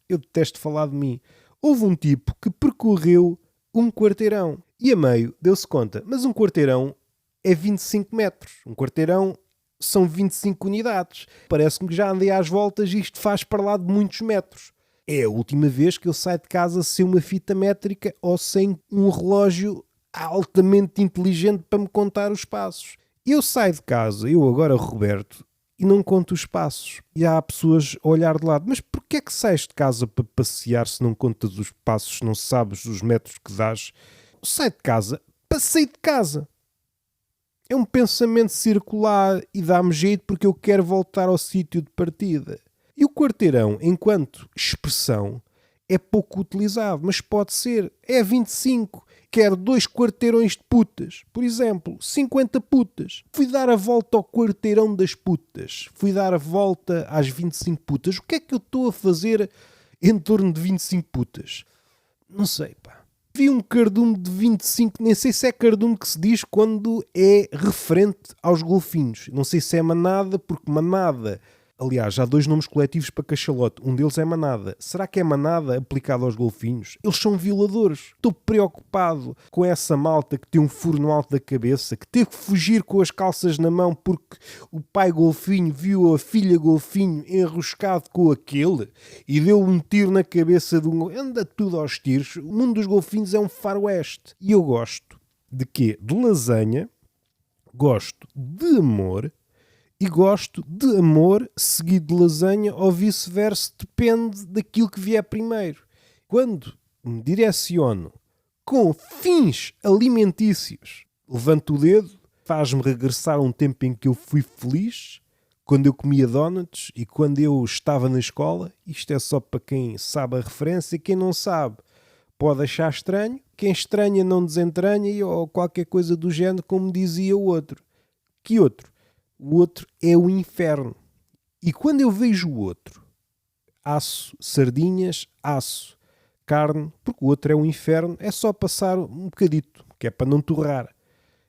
detesto falar de mim. Houve um tipo que percorreu um quarteirão e a meio deu-se conta, mas um quarteirão é 25 metros. Um quarteirão são 25 unidades. Parece-me que já andei às voltas e isto faz para lá de muitos metros. É a última vez que eu saio de casa sem uma fita métrica ou sem um relógio altamente inteligente para me contar os passos. Eu saio de casa, eu agora, Roberto, e não conto os passos. E há pessoas a olhar de lado. Mas porquê é que sais de casa para passear se não contas os passos, se não sabes os metros que dás? Sai de casa para sair de casa. É um pensamento circular e dá-me jeito porque eu quero voltar ao sítio de partida. E o quarteirão, enquanto expressão, é pouco utilizado, mas pode ser. É 25. Quero 2 quarteirões de putas. Por exemplo, 50 putas. Fui dar a volta ao quarteirão das putas. Fui dar a volta às 25 putas. O que é que eu estou a fazer em torno de 25 putas? Não sei, pá. Vi um cardume de 25, nem sei se é cardume que se diz quando é referente aos golfinhos. Não sei se é manada, porque manada... Aliás, há 2 nomes coletivos para cachalote. Um deles é manada. Será que é manada aplicado aos golfinhos? Eles são violadores. Estou preocupado com essa malta que tem um furo no alto da cabeça, que teve que fugir com as calças na mão porque o pai golfinho viu a filha golfinho enroscado com aquele e deu um tiro na cabeça de um... Anda tudo aos tiros. O mundo dos golfinhos é um faroeste. E eu gosto de quê? De lasanha. Gosto de amor. E gosto de amor seguido de lasanha ou vice-versa, depende daquilo que vier primeiro. Quando me direciono com fins alimentícios, levanto o dedo, faz-me regressar a um tempo em que eu fui feliz, quando eu comia donuts e quando eu estava na escola. Isto é só para quem sabe a referência, quem não sabe pode achar estranho, quem estranha não desentranha ou qualquer coisa do género, como dizia o outro. Que outro? O outro é o inferno. E quando eu vejo o outro, asso sardinhas, asso carne, porque o outro é o inferno, é só passar um bocadito, que é para não torrar.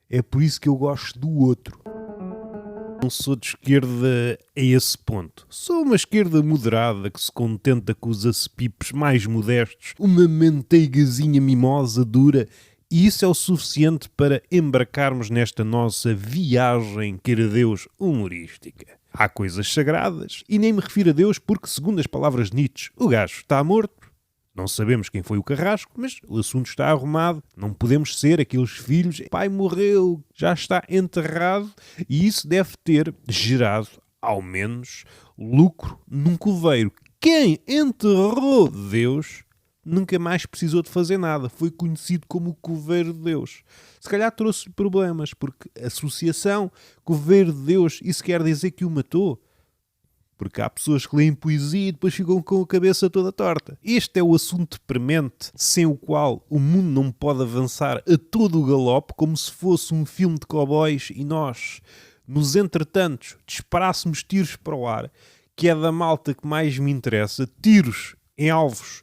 É por isso que eu gosto do outro. Não sou de esquerda a esse ponto. Sou uma esquerda moderada que se contenta com os acepipos mais modestos, uma manteigazinha mimosa dura. E isso é o suficiente para embarcarmos nesta nossa viagem, queira Deus, humorística. Há coisas sagradas, e nem me refiro a Deus porque, segundo as palavras de Nietzsche, o gajo está morto. Não sabemos quem foi o carrasco, mas o assunto está arrumado. Não podemos ser aqueles filhos. Pai morreu, já está enterrado, e isso deve ter gerado, ao menos, lucro num coveiro. Quem enterrou Deus... nunca mais precisou de fazer nada. Foi conhecido como o coveiro de Deus. Se calhar trouxe problemas, porque associação, coveiro de Deus, isso quer dizer que o matou? Porque há pessoas que leem poesia e depois ficam com a cabeça toda torta. Este é o assunto premente, sem o qual o mundo não pode avançar a todo o galope, como se fosse um filme de cowboys e nós, nos entretantos, disparássemos tiros para o ar, que é da malta que mais me interessa, tiros em alvos,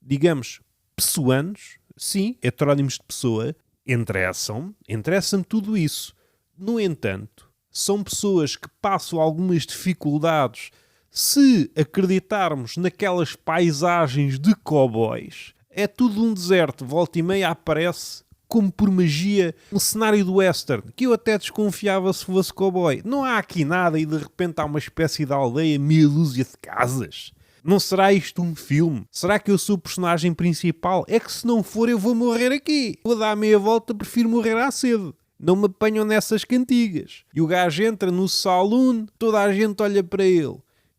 digamos, pessoanos, sim, heterónimos de pessoa, interessam-me tudo isso. No entanto, são pessoas que passam algumas dificuldades Se acreditarmos naquelas paisagens de cowboys, é tudo um deserto. Volta e meia aparece, como por magia, um cenário do western, que eu até desconfiava se fosse cowboy. Não há aqui nada e de repente há uma espécie de aldeia, meia dúzia de casas. Não será isto um filme? Será que eu sou o personagem principal? É que se não for eu vou morrer aqui. Vou dar meia volta, prefiro morrer à cedo. Não me apanham nessas cantigas. E o gajo entra no saloon, toda a gente olha para ele.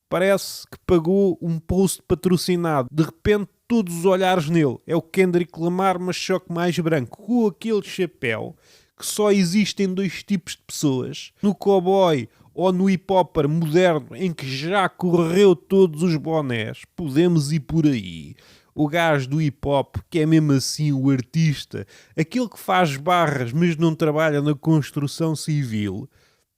Parece que pagou um post patrocinado. De repente, todos os olhares nele. É o Kendrick Lamar, mas só que mais branco. Com aquele chapéu que só existem dois tipos de pessoas. No cowboy ou no hip-hopper moderno, em que já correu todos os bonés. Podemos ir por aí. O gajo do hip-hop, que é mesmo assim o artista. Aquele que faz barras, mas não trabalha na construção civil.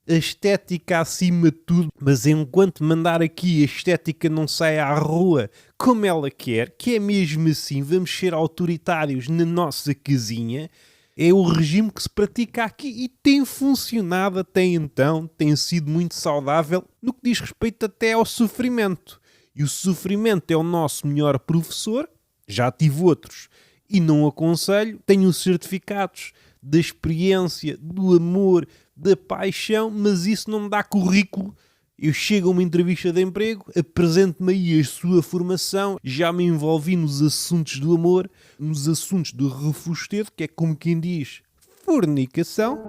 A estética acima de tudo, mas enquanto mandar aqui a estética não sai à rua como ela quer, que é mesmo assim, vamos ser autoritários na nossa casinha, é o regime que se pratica aqui e tem funcionado até então, tem sido muito saudável no que diz respeito até ao sofrimento. E o sofrimento é o nosso melhor professor, já tive outros e não aconselho, tenho certificados da experiência, do amor, da paixão, mas isso não me dá currículo. Eu chego a uma entrevista de emprego, apresento-me aí a sua formação, já me envolvi nos assuntos do amor, nos assuntos do refustedo, que é como quem diz, fornicação.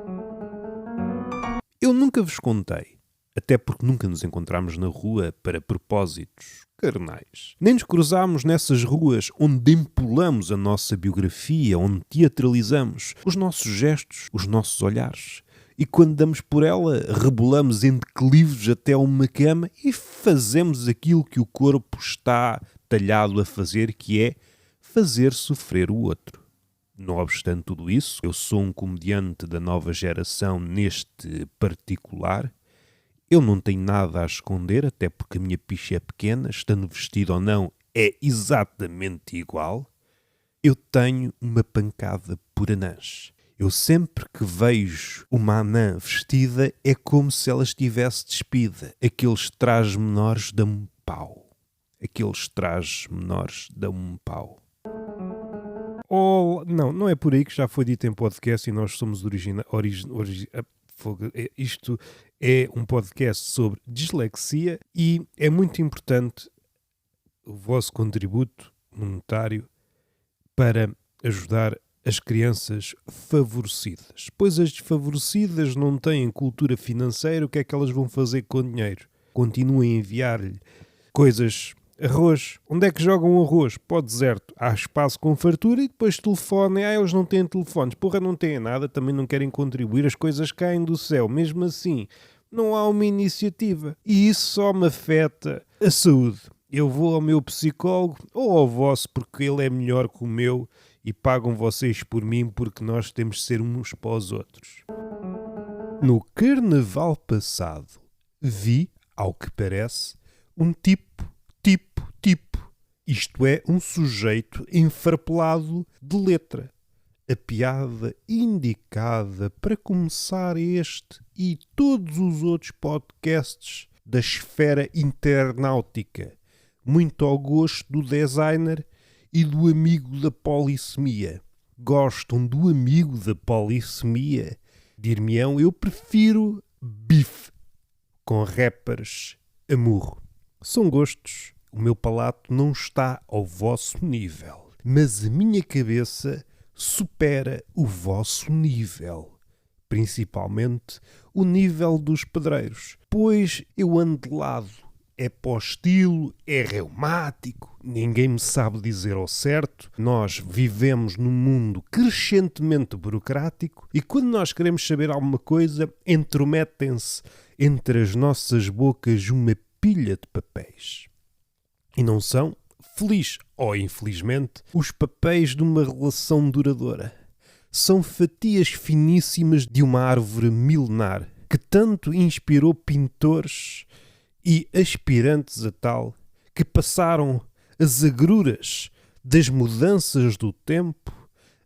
Eu nunca vos contei, até porque nunca nos encontramos na rua para propósitos carnais. Nem nos cruzámos nessas ruas onde empolamos a nossa biografia, onde teatralizamos os nossos gestos, os nossos olhares. E quando damos por ela, rebolamos em declives até uma cama e fazemos aquilo que o corpo está talhado a fazer, que é fazer sofrer o outro. Não obstante tudo isso, eu sou um comediante da nova geração neste particular. Eu não tenho nada a esconder, até porque a minha picha é pequena, estando vestido ou não, é exatamente igual. Eu tenho uma pancada por anãs. Eu sempre que vejo uma anã vestida é como se ela estivesse despida. Aqueles trajes menores dão-me um pau. Aqueles trajes menores dão-me um pau. Oh, não é por aí que já foi dito em podcast e nós somos isto é um podcast sobre dislexia e é muito importante o vosso contributo monetário para ajudar as crianças favorecidas. Pois as desfavorecidas não têm cultura financeira, o que é que elas vão fazer com o dinheiro? Continuem a enviar-lhe coisas. Arroz. Onde é que jogam arroz? Para o deserto. Há espaço com fartura e depois telefone. Eles não têm telefones. Porra, não têm nada, também não querem contribuir. As coisas caem do céu. Mesmo assim, não há uma iniciativa. E isso só me afeta a saúde. Eu vou ao meu psicólogo ou ao vosso, porque ele é melhor que o meu e pagam vocês por mim porque nós temos de ser uns para os outros. No carnaval passado, vi, ao que parece, um tipo, isto é, um sujeito enfarpelado de letra. A piada indicada para começar este e todos os outros podcasts da esfera internautica, muito ao gosto do designer e do amigo da polissemia. Gostam do amigo da polissemia? Dir-me-ão, eu prefiro bife com rappers a murro. São gostos. O meu palato não está ao vosso nível, mas a minha cabeça supera o vosso nível. Principalmente o nível dos pedreiros, pois eu ando de lado. É para o estilo, é reumático, ninguém me sabe dizer ao certo. Nós vivemos num mundo crescentemente burocrático e quando nós queremos saber alguma coisa, intrometem-se entre as nossas bocas uma pilha de papéis. E não são, feliz ou infelizmente, os papéis de uma relação duradoura. São fatias finíssimas de uma árvore milenar que tanto inspirou pintores e aspirantes a tal que passaram as agruras das mudanças do tempo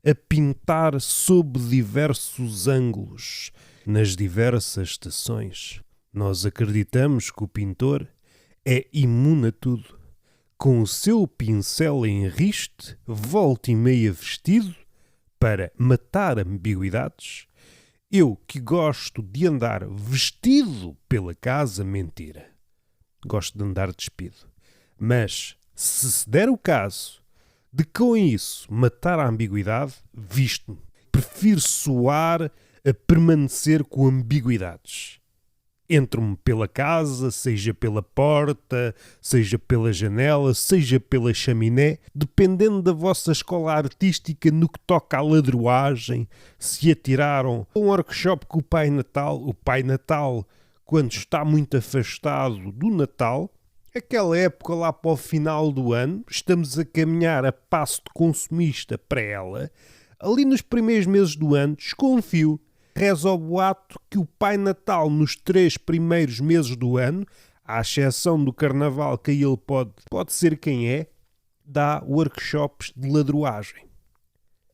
a pintar sob diversos ângulos, nas diversas estações. Nós acreditamos que o pintor é imune a tudo. Com o seu pincel em riste, volta e meia vestido, para matar ambiguidades, eu que gosto de andar vestido pela casa, mentira. Gosto de andar despido. Mas, se der o caso de com isso matar a ambiguidade, visto-me. Prefiro soar a permanecer com ambiguidades. Entro-me pela casa, seja pela porta, seja pela janela, seja pela chaminé, dependendo da vossa escola artística no que toca à ladroagem, se atiraram a um workshop com o Pai Natal, quando está muito afastado do Natal, aquela época lá para o final do ano, estamos a caminhar a passo de consumista para ela, ali nos primeiros meses do ano, desconfio. Reza o boato que o Pai Natal, nos 3 primeiros meses do ano, à exceção do Carnaval, que aí ele pode ser quem é, dá workshops de ladroagem.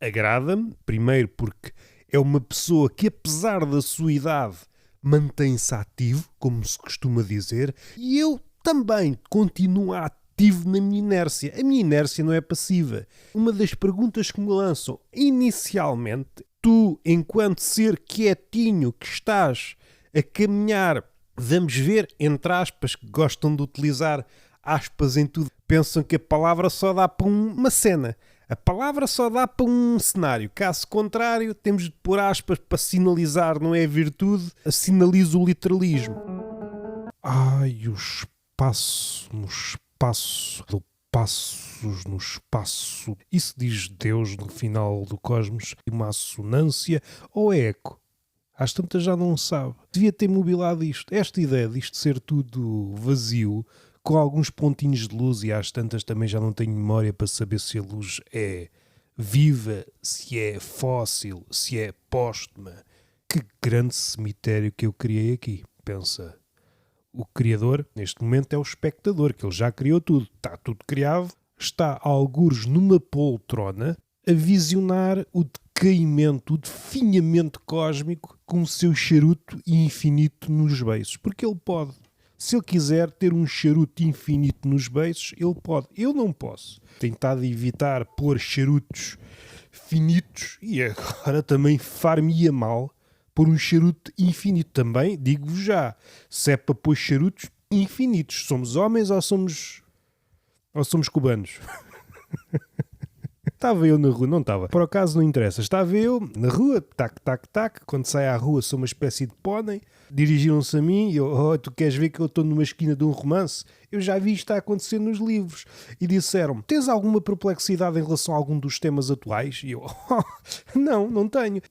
Agrada-me, primeiro porque é uma pessoa que, apesar da sua idade, mantém-se ativo, como se costuma dizer, e eu também continuo ativo na minha inércia. A minha inércia não é passiva. Uma das perguntas que me lançam inicialmente, tu, enquanto ser quietinho que estás a caminhar, vamos ver, entre aspas, que gostam de utilizar aspas em tudo, pensam que a palavra só dá para uma cena. A palavra só dá para um cenário. Caso contrário, temos de pôr aspas para sinalizar, não é virtude, sinaliza o literalismo. Ai, o espaço no espaço do passos no espaço. Isso diz Deus no final do cosmos, uma assonância ou é eco? Às tantas já não sabe. Devia ter mobilado isto. Esta ideia disto ser tudo vazio, com alguns pontinhos de luz, e às tantas também já não tenho memória para saber se a luz é viva, se é fóssil, se é póstuma. Que grande cemitério que eu criei aqui, pensa. O criador, neste momento, é o espectador, que ele já criou tudo. Está tudo criado, está algures numa poltrona a visionar o decaimento, o definhamento cósmico com o seu charuto infinito nos beiços. Porque ele pode. Se ele quiser ter um charuto infinito nos beiços, ele pode. Eu não posso. Tentado evitar pôr charutos finitos e agora também far-me-ia mal por um charuto infinito também, digo-vos já, se é para pôr charutos infinitos, somos homens ou somos cubanos? Estava eu na rua, não estava. Por acaso não interessa. Estava eu na rua, tac, tac, tac. Quando saio à rua sou uma espécie de pônei. Dirigiram-se a mim e eu, tu queres ver que eu estou numa esquina de um romance? Eu já vi isto a acontecer nos livros. E disseram-me, tens alguma perplexidade em relação a algum dos temas atuais? E eu, não tenho.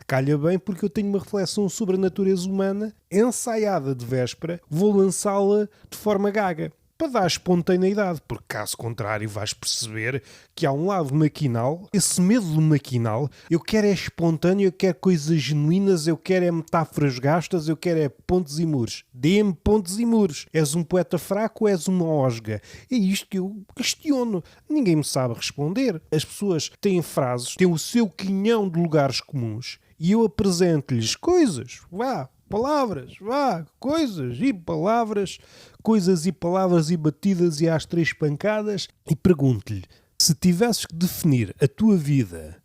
Calha bem porque eu tenho uma reflexão sobre a natureza humana ensaiada de véspera. Vou lançá-la de forma gaga, para dar espontaneidade, porque caso contrário vais perceber que há um lado maquinal, esse medo do maquinal, eu quero é espontâneo, eu quero coisas genuínas, eu quero é metáforas gastas, eu quero é pontos e muros. Dê-me pontos e muros. És um poeta fraco ou és uma osga? É isto que eu questiono. Ninguém me sabe responder. As pessoas têm frases, têm o seu quinhão de lugares comuns e eu apresento-lhes coisas, palavras, coisas e palavras, coisas e palavras e batidas e às 3 pancadas, e pergunto-lhe, se tivesses que definir a tua vida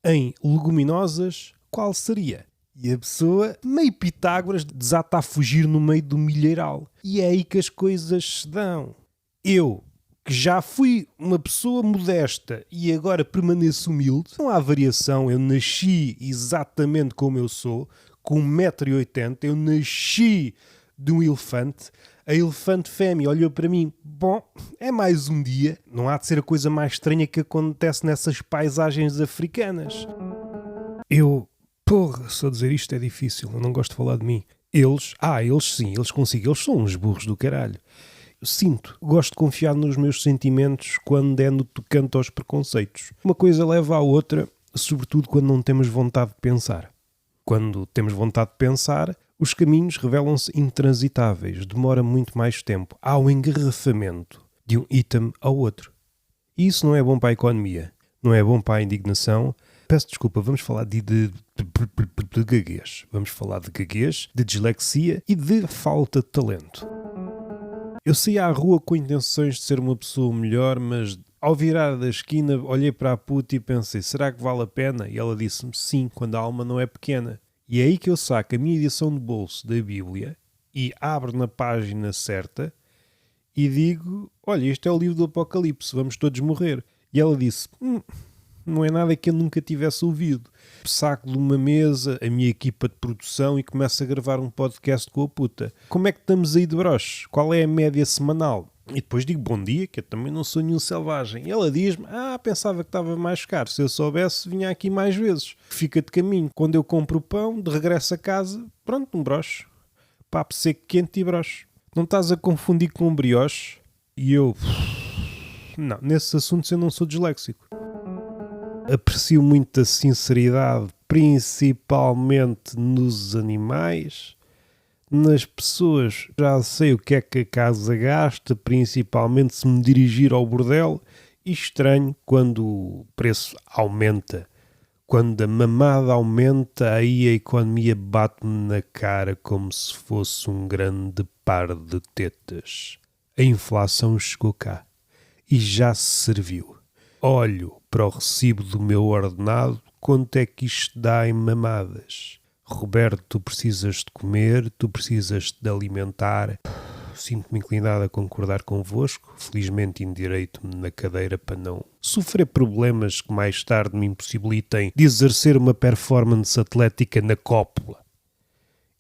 em leguminosas, qual seria? E a pessoa, meio Pitágoras, desata a fugir no meio do milheiral. E é aí que as coisas se dão. Eu, que já fui uma pessoa modesta e agora permaneço humilde, não há variação, eu nasci exatamente como eu sou, com 1,80 m, eu nasci de um elefante. A elefante fêmea olhou para mim, bom, é mais um dia. Não há de ser a coisa mais estranha que acontece nessas paisagens africanas. Só dizer isto é difícil, eu não gosto de falar de mim. Eles sim, eles conseguem, eles são uns burros do caralho. Gosto de confiar nos meus sentimentos quando é no tocante aos preconceitos. Uma coisa leva à outra, sobretudo quando não temos vontade de pensar. Quando temos vontade de pensar, os caminhos revelam-se intransitáveis, demora muito mais tempo. Há um engarrafamento de um item ao outro. E isso não é bom para a economia, não é bom para a indignação. Peço desculpa, vamos falar de gaguez. Vamos falar de gaguez, de dislexia e de falta de talento. Eu saí à rua com intenções de ser uma pessoa melhor, mas ao virar da esquina olhei para a puta e pensei, será que vale a pena? E ela disse-me, sim, quando a alma não é pequena. E é aí que eu saco a minha edição de bolso da Bíblia e abro na página certa e digo, olha, este é o livro do Apocalipse, vamos todos morrer. E ela disse, não é nada que eu nunca tivesse ouvido. Saco de uma mesa, a minha equipa de produção e começo a gravar um podcast com a puta. Como é que estamos aí de broche? Qual é a média semanal? E depois digo bom dia, que eu também não sou nenhum selvagem. E ela diz-me, pensava que estava mais caro. Se eu soubesse, vinha aqui mais vezes. Fica de caminho. Quando eu compro o pão, de regresso a casa, pronto, um broche. Papo seco, quente e broche. Não estás a confundir com um brioche? E eu... Não, nesses assuntos eu não sou disléxico. Aprecio muito a sinceridade, principalmente nos animais. Nas pessoas já sei o que é que a casa gasta, principalmente se me dirigir ao bordel. E estranho quando o preço aumenta. Quando a mamada aumenta, aí a economia bate-me na cara como se fosse um grande par de tetas. A inflação chegou cá e já se serviu. Olho para o recibo do meu ordenado, quanto é que isto dá em mamadas? Roberto, tu precisas de comer, tu precisas de alimentar. Sinto-me inclinado a concordar convosco. Felizmente endireito-me na cadeira para não sofrer problemas que mais tarde me impossibilitem de exercer uma performance atlética na cópula.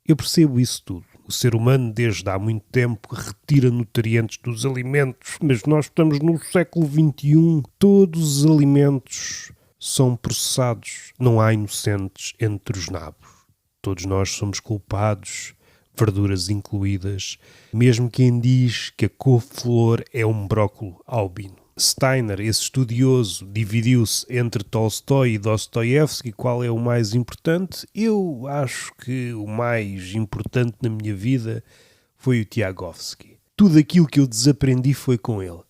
Eu percebo isso tudo. O ser humano, desde há muito tempo, retira nutrientes dos alimentos, mas nós estamos no século XXI. Todos os alimentos são processados. Não há inocentes entre os nabos. Todos nós somos culpados, verduras incluídas, mesmo quem diz que a couve-flor é um brócolo albino. Steiner, esse estudioso, dividiu-se entre Tolstói e Dostoiévski. Qual é o mais importante? Eu acho que o mais importante na minha vida foi o Tiagovski. Tudo aquilo que eu desaprendi foi com ele.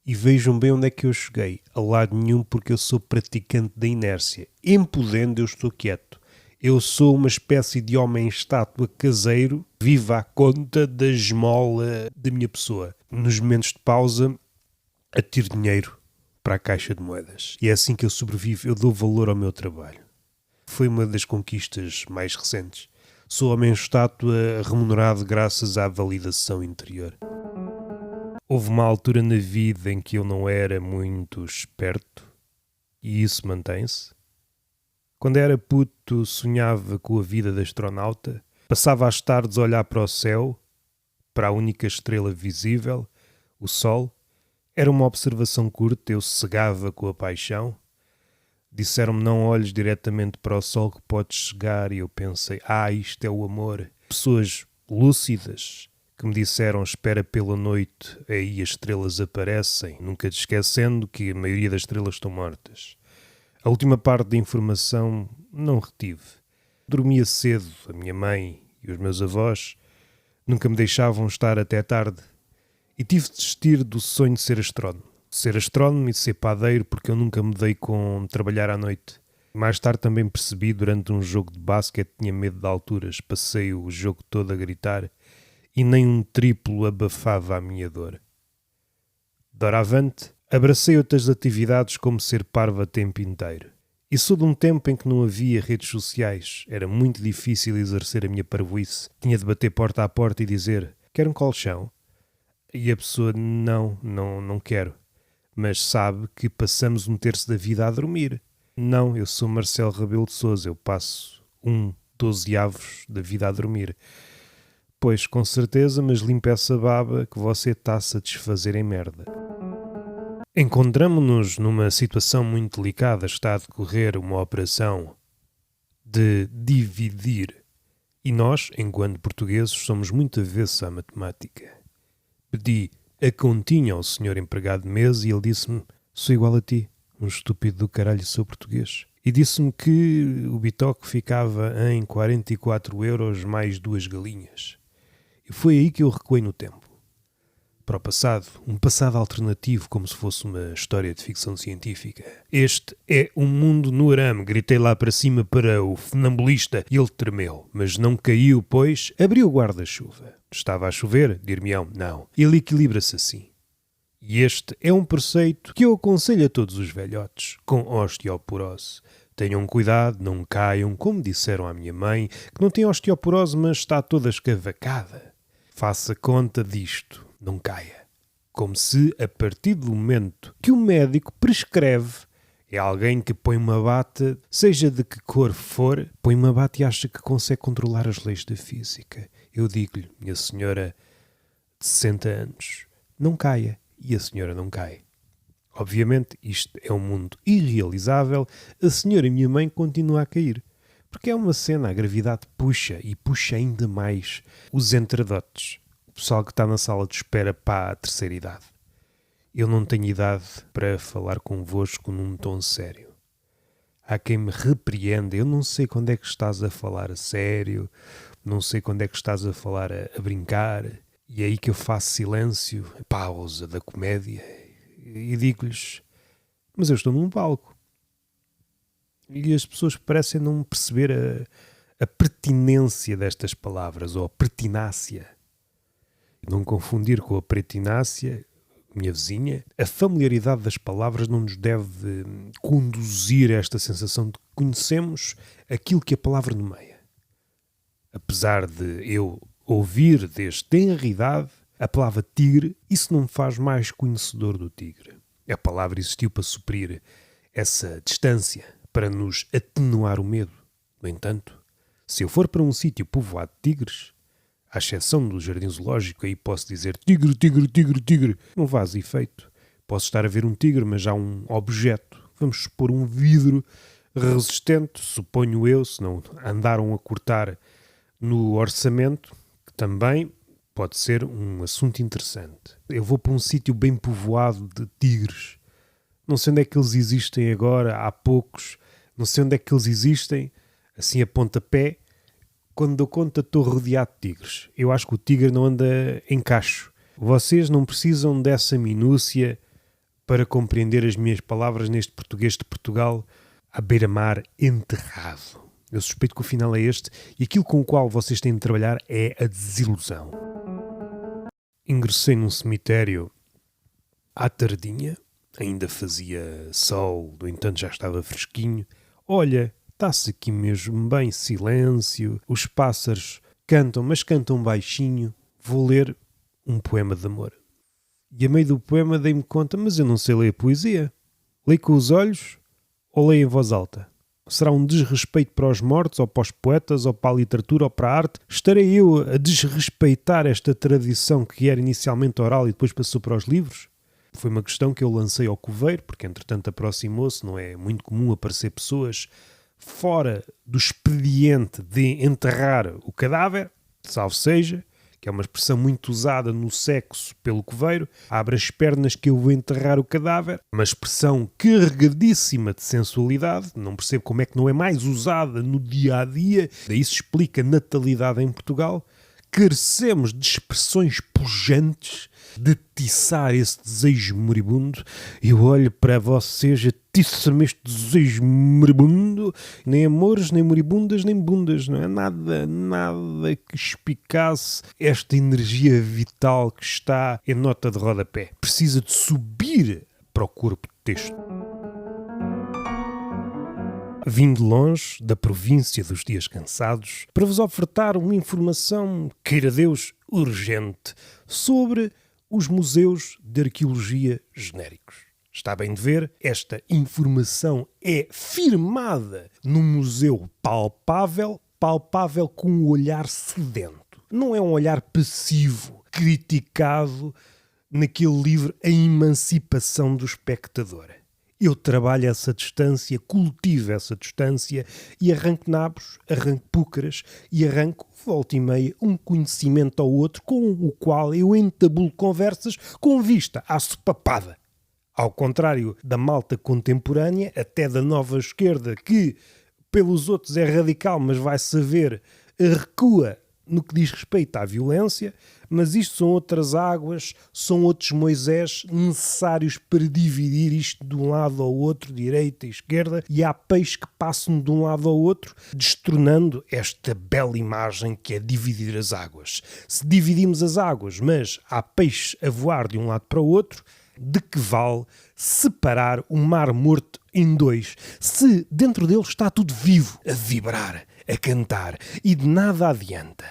E vejam bem onde é que eu cheguei. A lado nenhum, porque eu sou praticante da inércia. Em podendo eu estou quieto. Eu sou uma espécie de homem-estátua caseiro, vivo à conta da esmola da minha pessoa. Nos momentos de pausa, atiro dinheiro para a caixa de moedas. E é assim que eu sobrevivo, eu dou valor ao meu trabalho. Foi uma das conquistas mais recentes. Sou homem-estátua remunerado graças à validação interior. Houve uma altura na vida em que eu não era muito esperto, e isso mantém-se. Quando era puto, sonhava com a vida de astronauta, passava as tardes a olhar para o céu, para a única estrela visível, o Sol. Era uma observação curta, eu cegava com a paixão. Disseram-me não olhes diretamente para o Sol que podes chegar, e eu pensei, isto é o amor. Pessoas lúcidas que me disseram espera pela noite, aí as estrelas aparecem, nunca te esquecendo que a maioria das estrelas estão mortas. A última parte da informação não retive. Dormia cedo, a minha mãe e os meus avós nunca me deixavam estar até tarde. E tive de desistir do sonho de ser astrónomo. Ser astrónomo e de ser padeiro porque eu nunca me dei com trabalhar à noite. Mais tarde também percebi, durante um jogo de basquete, tinha medo de alturas. Passei o jogo todo a gritar e nem um triplo abafava a minha dor. Doravante, abracei outras atividades como ser parvo a tempo inteiro. E sou de um tempo em que não havia redes sociais. Era muito difícil exercer a minha parvoíce. Tinha de bater porta a porta e dizer, quer um colchão? E a pessoa, não quero. Mas sabe que passamos um terço da vida a dormir. Não, eu sou Marcelo Rebelo de Sousa, eu passo 12º da vida a dormir. Pois, com certeza, mas limpa essa baba que você está a satisfazer em merda. Encontramo-nos numa situação muito delicada. Está a decorrer uma operação de dividir. E nós, enquanto portugueses, somos muito avessos à matemática. Pedi a continha ao senhor empregado de mesa e ele disse-me, sou igual a ti, um estúpido do caralho, sou português. E disse-me que o bitoque ficava em 44 € mais 2 galinhas. E foi aí que eu recuei no tempo. para o passado, um passado alternativo, como se fosse uma história de ficção científica. Este é um mundo no arame, gritei lá para cima para o funambulista e ele tremeu, mas não caiu, pois abriu o guarda-chuva. Estava a chover? Dir-me-ão, não. Ele equilibra-se assim. E este é um preceito que eu aconselho a todos os velhotes, com osteoporose. Tenham cuidado, não caiam, como disseram à minha mãe, que não tem osteoporose, mas está toda escavacada. Faça conta disto. Não caia. Como se, a partir do momento que o médico prescreve, é alguém que põe uma bata, seja de que cor for, põe uma bata e acha que consegue controlar as leis da física. Eu digo-lhe, minha senhora de 60 anos, não caia. E a senhora não cai. Obviamente, isto é um mundo irrealizável. A senhora e minha mãe continuam a cair. Porque é uma cena, a gravidade puxa e puxa ainda mais os entradotes. O pessoal que está na sala de espera para a terceira idade. Eu não tenho idade para falar convosco num tom sério. Há quem me repreenda. Eu não sei quando é que estás a falar a sério, não sei quando é que estás a falar a brincar. E é aí que eu faço silêncio, pausa da comédia, e digo-lhes, mas eu estou num palco. E as pessoas parecem não perceber a pertinência destas palavras, ou a pertinácia. Não confundir com a pretinácia, minha vizinha. A familiaridade das palavras não nos deve conduzir a esta sensação de que conhecemos aquilo que a palavra nomeia. Apesar de eu ouvir desde tenra idade a palavra tigre, isso não me faz mais conhecedor do tigre. A palavra existiu para suprir essa distância, para nos atenuar o medo. No entanto, se eu for para um sítio povoado de tigres, à exceção do jardim zoológico, aí posso dizer tigre, tigre, tigre, tigre, não faz efeito. Posso estar a ver um tigre, mas há um objeto, vamos supor um vidro resistente, suponho eu, se não andaram a cortar no orçamento, também pode ser um assunto interessante. Eu vou para um sítio bem povoado de tigres. Não sei onde é que eles existem agora, há poucos. Não sei onde é que eles existem, assim a pontapé. Quando dou conta estou rodeado de tigres. Eu acho que o tigre não anda em cacho. Vocês não precisam dessa minúcia para compreender as minhas palavras neste português de Portugal à beira-mar enterrado. Eu suspeito que o final é este e aquilo com o qual vocês têm de trabalhar é a desilusão. Ingressei num cemitério à tardinha, ainda fazia sol, no entanto já estava fresquinho. Olha, está-se aqui mesmo bem silêncio, os pássaros cantam, mas cantam baixinho. Vou ler um poema de amor. E a meio do poema dei-me conta, mas eu não sei ler poesia. Leio com os olhos ou leio em voz alta? Será um desrespeito para os mortos, ou para os poetas, ou para a literatura, ou para a arte? Estarei eu a desrespeitar esta tradição que era inicialmente oral e depois passou para os livros? Foi uma questão que eu lancei ao coveiro, porque entretanto aproximou-se, não é muito comum aparecer pessoas fora do expediente de enterrar o cadáver, salvo seja, que é uma expressão muito usada no sexo pelo coveiro, abre as pernas que eu vou enterrar o cadáver, uma expressão carregadíssima de sensualidade, não percebo como é que não é mais usada no dia-a-dia, daí se explica a natalidade em Portugal. Carecemos de expressões pujantes de tiçar esse desejo moribundo. Eu olho para vocês, atiça-me este desejo moribundo, nem amores, nem moribundas, nem bundas, não é nada que espicasse esta energia vital que está em nota de rodapé. Precisa de subir para o corpo do texto. Vim de longe, da província dos dias cansados, para vos ofertar uma informação, queira Deus, urgente, sobre os museus de arqueologia genéricos. Está bem de ver, esta informação é firmada num museu palpável com um olhar sedento. Não é um olhar passivo, criticado naquele livro A Emancipação do Espectador. Eu trabalho essa distância, cultivo essa distância e arranco nabos, arranco púcaras e arranco, volta e meia, um conhecimento ao outro com o qual eu entabulo conversas com vista à sopapada. Ao contrário da malta contemporânea, até da nova esquerda, que pelos outros é radical, mas vai saber, recua no que diz respeito à violência, mas isto são outras águas, são outros Moisés necessários para dividir isto de um lado ao outro, direita e esquerda, e há peixes que passam de um lado ao outro, destronando esta bela imagem que é dividir as águas. Se dividimos as águas, mas há peixes a voar de um lado para o outro, de que vale separar o mar morto em dois, se dentro dele está tudo vivo, a vibrar, a cantar, e de nada adianta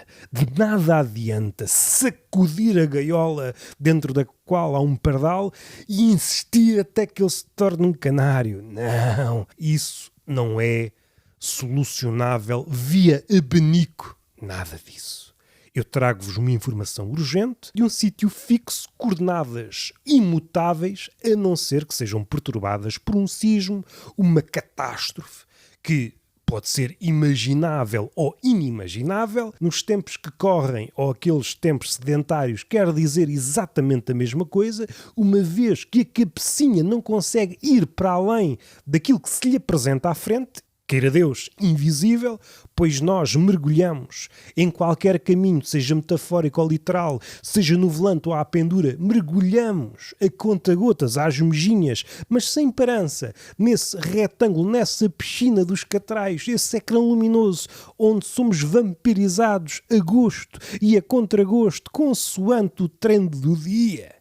sacudir a gaiola dentro da qual há um pardal e insistir até que ele se torne um canário. Não, isso não é solucionável via abanico, nada disso. Eu trago-vos uma informação urgente de um sítio fixo, coordenadas imutáveis, a não ser que sejam perturbadas por um sismo, uma catástrofe, que pode ser imaginável ou inimaginável. Nos tempos que correm, ou aqueles tempos sedentários, quer dizer exatamente a mesma coisa, uma vez que a cabecinha não consegue ir para além daquilo que se lhe apresenta à frente, queira Deus, invisível, pois nós mergulhamos em qualquer caminho, seja metafórico ou literal, seja no volante ou à pendura, mergulhamos a conta-gotas, às mejinhas, mas sem parança, nesse retângulo, nessa piscina dos catrais, esse ecrã luminoso, onde somos vampirizados a gosto e a contragosto, consoante o trend do dia.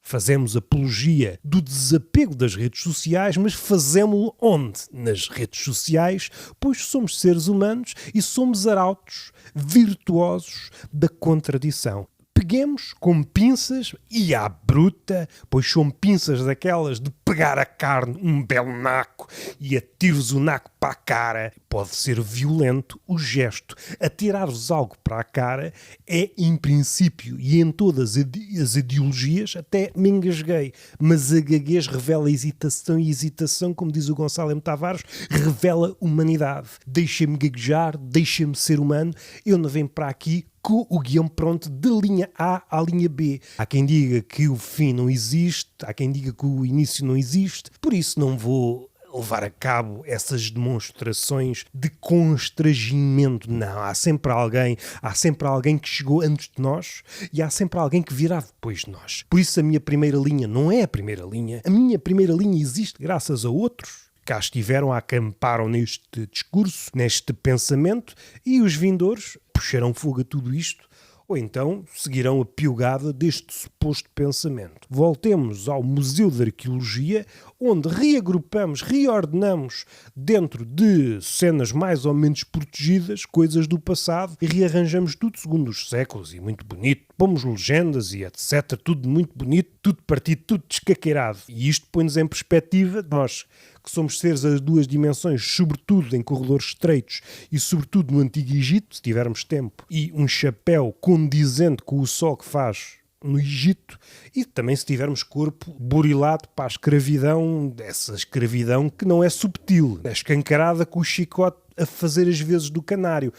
Fazemos apologia do desapego das redes sociais, mas fazemos-lo onde? Nas redes sociais, pois somos seres humanos e somos arautos virtuosos da contradição. Peguemos com pinças e à bruta, pois são pinças daquelas de pegar a carne, um belo naco, e atiro-vos o naco para a cara. Pode ser violento o gesto. Atirar-vos algo para a cara é, em princípio, e em todas as ideologias, até me engasguei. Mas a gaguez revela hesitação, e hesitação, como diz o Gonçalo M. Tavares, revela humanidade. Deixa-me gaguejar, deixa-me ser humano. Eu não venho para aqui com o guião pronto de linha A à linha B. Há quem diga que o fim não existe, há quem diga que o início não existe, por isso não vou levar a cabo essas demonstrações de constrangimento. Não, há sempre alguém que chegou antes de nós e há sempre alguém que virá depois de nós. Por isso a minha primeira linha não é a primeira linha. A minha primeira linha existe graças a outros. Cá estiveram, acamparam neste discurso, neste pensamento, e os vindouros puxarão fogo a tudo isto, ou então seguirão a piugada deste suposto pensamento. Voltemos ao Museu de Arqueologia, onde reagrupamos, reordenamos dentro de cenas mais ou menos protegidas, coisas do passado, e rearranjamos tudo segundo os séculos, e muito bonito. Pomos legendas e etc, tudo muito bonito, tudo partido, tudo descaqueirado. E isto põe-nos em perspectiva, nós que somos seres a duas dimensões, sobretudo em corredores estreitos e sobretudo no Antigo Egito, se tivermos tempo, e um chapéu condizente com o sol que faz no Egito, e também se tivermos corpo burilado para a escravidão, dessa escravidão que não é subtil, é escancarada com o chicote a fazer as vezes do canário.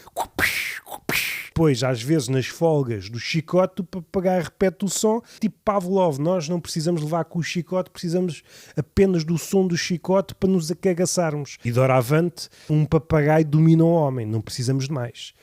Pois, às vezes, nas folgas do chicote, o papagaio repete o som, tipo Pavlov. Nós não precisamos levar com o chicote, precisamos apenas do som do chicote para nos acagaçarmos. E doravante, um papagaio domina o homem, não precisamos de mais.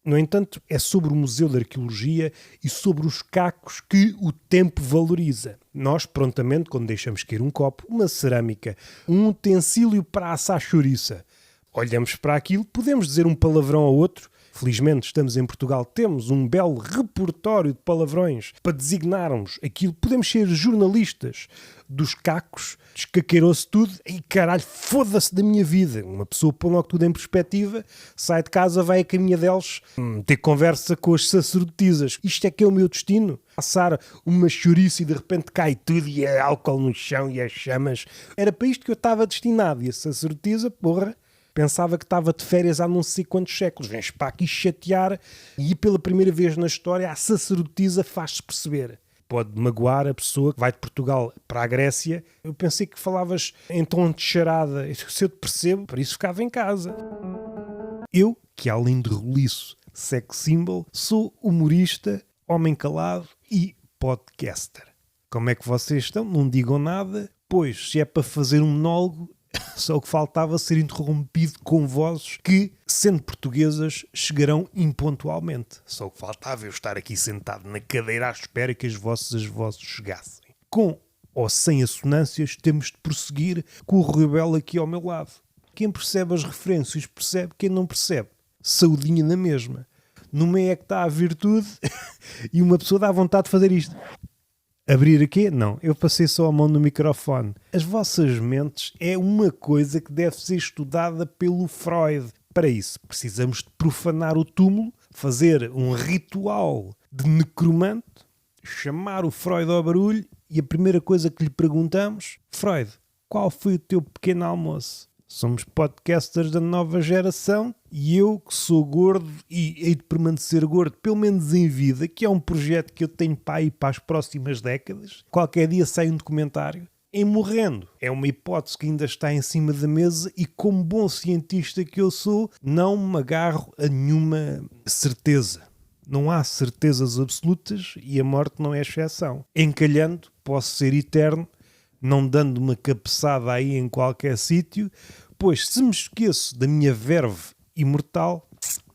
No entanto, é sobre o Museu de Arqueologia e sobre os cacos que o tempo valoriza. Nós, prontamente, quando deixamos cair um copo, uma cerâmica, um utensílio para assar chouriça, olhamos para aquilo, podemos dizer um palavrão ao outro. Felizmente estamos em Portugal, temos um belo repertório de palavrões para designarmos aquilo. Podemos ser jornalistas dos cacos, descaqueirou-se tudo e caralho, foda-se da minha vida. Uma pessoa põe logo tudo em perspectiva, sai de casa, vai a caminho deles, ter conversa com as sacerdotisas. Isto é que é o meu destino? Passar uma chouriça e de repente cai tudo e é álcool no chão e é chamas. Era para isto que eu estava destinado. E a sacerdotisa, porra, pensava que estava de férias há não sei quantos séculos. Vens para aqui chatear e pela primeira vez na história a sacerdotisa faz-se perceber. Pode magoar a pessoa que vai de Portugal para a Grécia. Eu pensei que falavas em tom de charada. Se eu te percebo, por isso ficava em casa. Eu, que além de roliço, sex symbol, sou humorista, homem calado e podcaster. Como é que vocês estão? Não digam nada, pois se é para fazer um monólogo, Só o que faltava ser interrompido com vozes que, sendo portuguesas, chegarão impontualmente. Só o que faltava eu estar aqui sentado na cadeira à espera que as vossas vozes chegassem. Com ou sem assonâncias, temos de prosseguir com o Rui Belo aqui ao meu lado. Quem percebe as referências percebe, quem não percebe, saudinha na mesma. No meio é que está a virtude e uma pessoa dá vontade de fazer isto. Abrir aqui? Não, eu passei só a mão no microfone. As vossas mentes é uma coisa que deve ser estudada pelo Freud. Para isso, precisamos de profanar o túmulo, fazer um ritual de necromante, chamar o Freud ao barulho e a primeira coisa que lhe perguntamos: Freud, qual foi o teu pequeno almoço? Somos podcasters da nova geração e eu, que sou gordo e hei de permanecer gordo, pelo menos em vida, que é um projeto que eu tenho para ir para as próximas décadas, qualquer dia sai um documentário, em morrendo. É uma hipótese que ainda está em cima da mesa e, como bom cientista que eu sou, não me agarro a nenhuma certeza. Não há certezas absolutas e a morte não é exceção. Encalhando, posso ser eterno, não dando uma cabeçada aí em qualquer sítio, pois se me esqueço da minha verve imortal,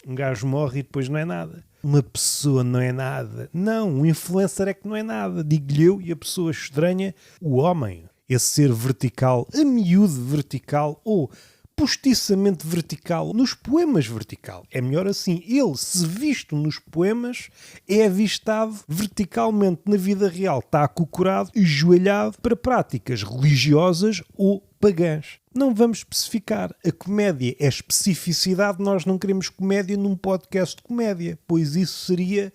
um gajo morre e depois não é nada. Uma pessoa não é nada. Não, um influencer é que não é nada. Digo-lhe eu e a pessoa estranha, o homem, esse ser vertical, a miúdo vertical ou postiçamente vertical, nos poemas vertical. É melhor assim. Ele, se visto nos poemas, é avistado verticalmente na vida real. Está acocorado e ajoelhado para práticas religiosas ou pagãs. Não vamos especificar. A comédia é especificidade. Nós não queremos comédia num podcast de comédia, pois isso seria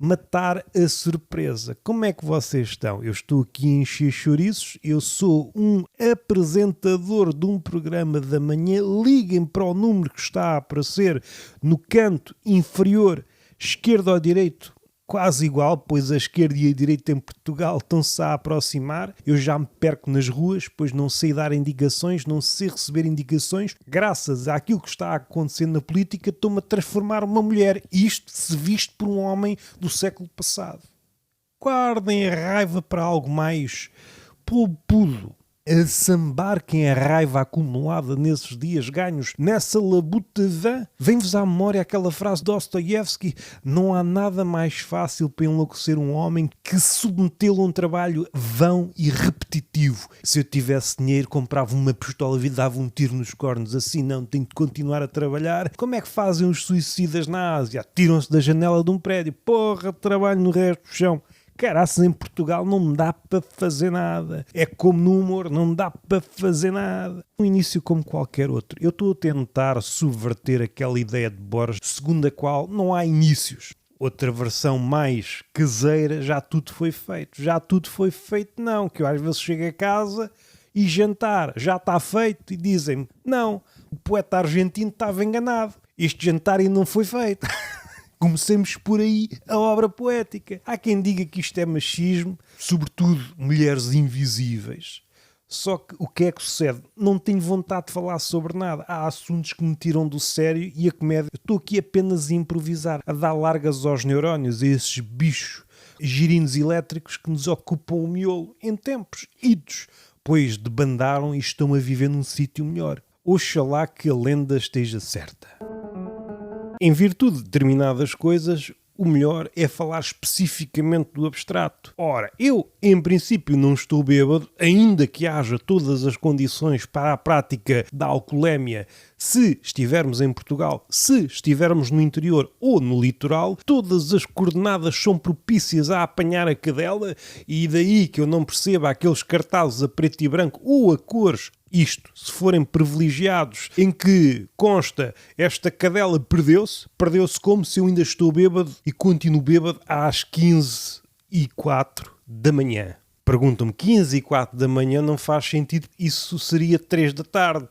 matar a surpresa. Como é que vocês estão? Eu estou aqui a encher chouriços, eu sou um apresentador de um programa da manhã. Liguem para o número que está a aparecer no canto inferior, esquerdo ou direito, quase igual, pois a esquerda e a direita em Portugal estão-se a aproximar. Eu já me perco nas ruas, pois não sei dar indicações, não sei receber indicações. Graças àquilo que está a acontecer na política, estou-me a transformar uma mulher. Isto se visto por um homem do século passado. Guardem a raiva para algo mais polpudo. A sambarquem a raiva acumulada nesses dias ganhos, nessa labuta vã. Vem-vos à memória aquela frase de Dostoiévski: não há nada mais fácil para enlouquecer um homem que submetê-lo a um trabalho vão e repetitivo. Se eu tivesse dinheiro, comprava uma pistola e dava um tiro nos cornos. Assim não, tenho de continuar a trabalhar. Como é que fazem os suicidas na Ásia? Tiram-se da janela de um prédio. Porra, trabalho no resto do chão. Caraças, em Portugal não me dá para fazer nada. É como no humor, não dá para fazer nada. Um início como qualquer outro. Eu estou a tentar subverter aquela ideia de Borges, segundo a qual não há inícios. Outra versão mais caseira, já tudo foi feito. Já tudo foi feito, não. Que eu às vezes chego a casa e jantar já está feito e dizem-me: não, o poeta argentino estava enganado. Este jantar ainda não foi feito. Comecemos por aí a obra poética. Há quem diga que isto é machismo, sobretudo mulheres invisíveis. Só que o que é que sucede? Não tenho vontade de falar sobre nada. Há assuntos que me tiram do sério e a comédia. Eu estou aqui apenas a improvisar, a dar largas aos neurónios, a esses bichos girinos elétricos que nos ocupam o miolo em tempos idos, pois debandaram e estão a viver num sítio melhor. Oxalá que a lenda esteja certa. Em virtude de determinadas coisas, o melhor é falar especificamente do abstrato. Ora, eu, em princípio, não estou bêbado, ainda que haja todas as condições para a prática da alcoolemia. Se estivermos em Portugal, se estivermos no interior ou no litoral, todas as coordenadas são propícias a apanhar a cadela, e daí que eu não perceba aqueles cartazes a preto e branco ou a cores. Isto, se forem privilegiados, em que consta esta cadela perdeu-se como se eu ainda estou bêbado e continuo bêbado às 15h04 da manhã. Perguntam-me, 15h04 da manhã não faz sentido, isso seria 3 da tarde.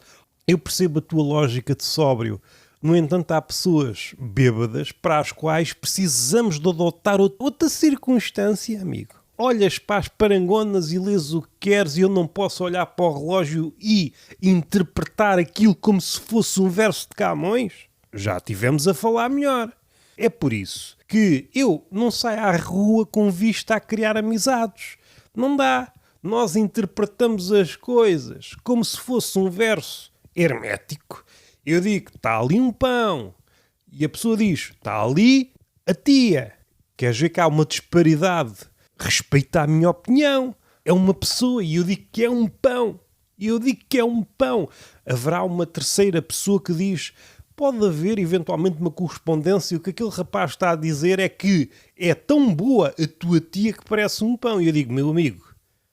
Eu percebo a tua lógica de sóbrio. No entanto, há pessoas bêbadas para as quais precisamos de adotar outra circunstância, amigo. Olhas para as parangonas e lês o que queres e eu não posso olhar para o relógio e interpretar aquilo como se fosse um verso de Camões? Já tivemos a falar melhor. É por isso que eu não saio à rua com vista a criar amizades. Não dá. Nós interpretamos as coisas como se fosse um verso hermético. Eu digo, está ali um pão. E a pessoa diz, está ali a tia. Quer dizer que há uma disparidade. Respeita a minha opinião. É uma pessoa e eu digo que é um pão. Eu digo que é um pão. Haverá uma terceira pessoa que diz, pode haver eventualmente uma correspondência. O que aquele rapaz está a dizer é que é tão boa a tua tia que parece um pão. E eu digo, meu amigo,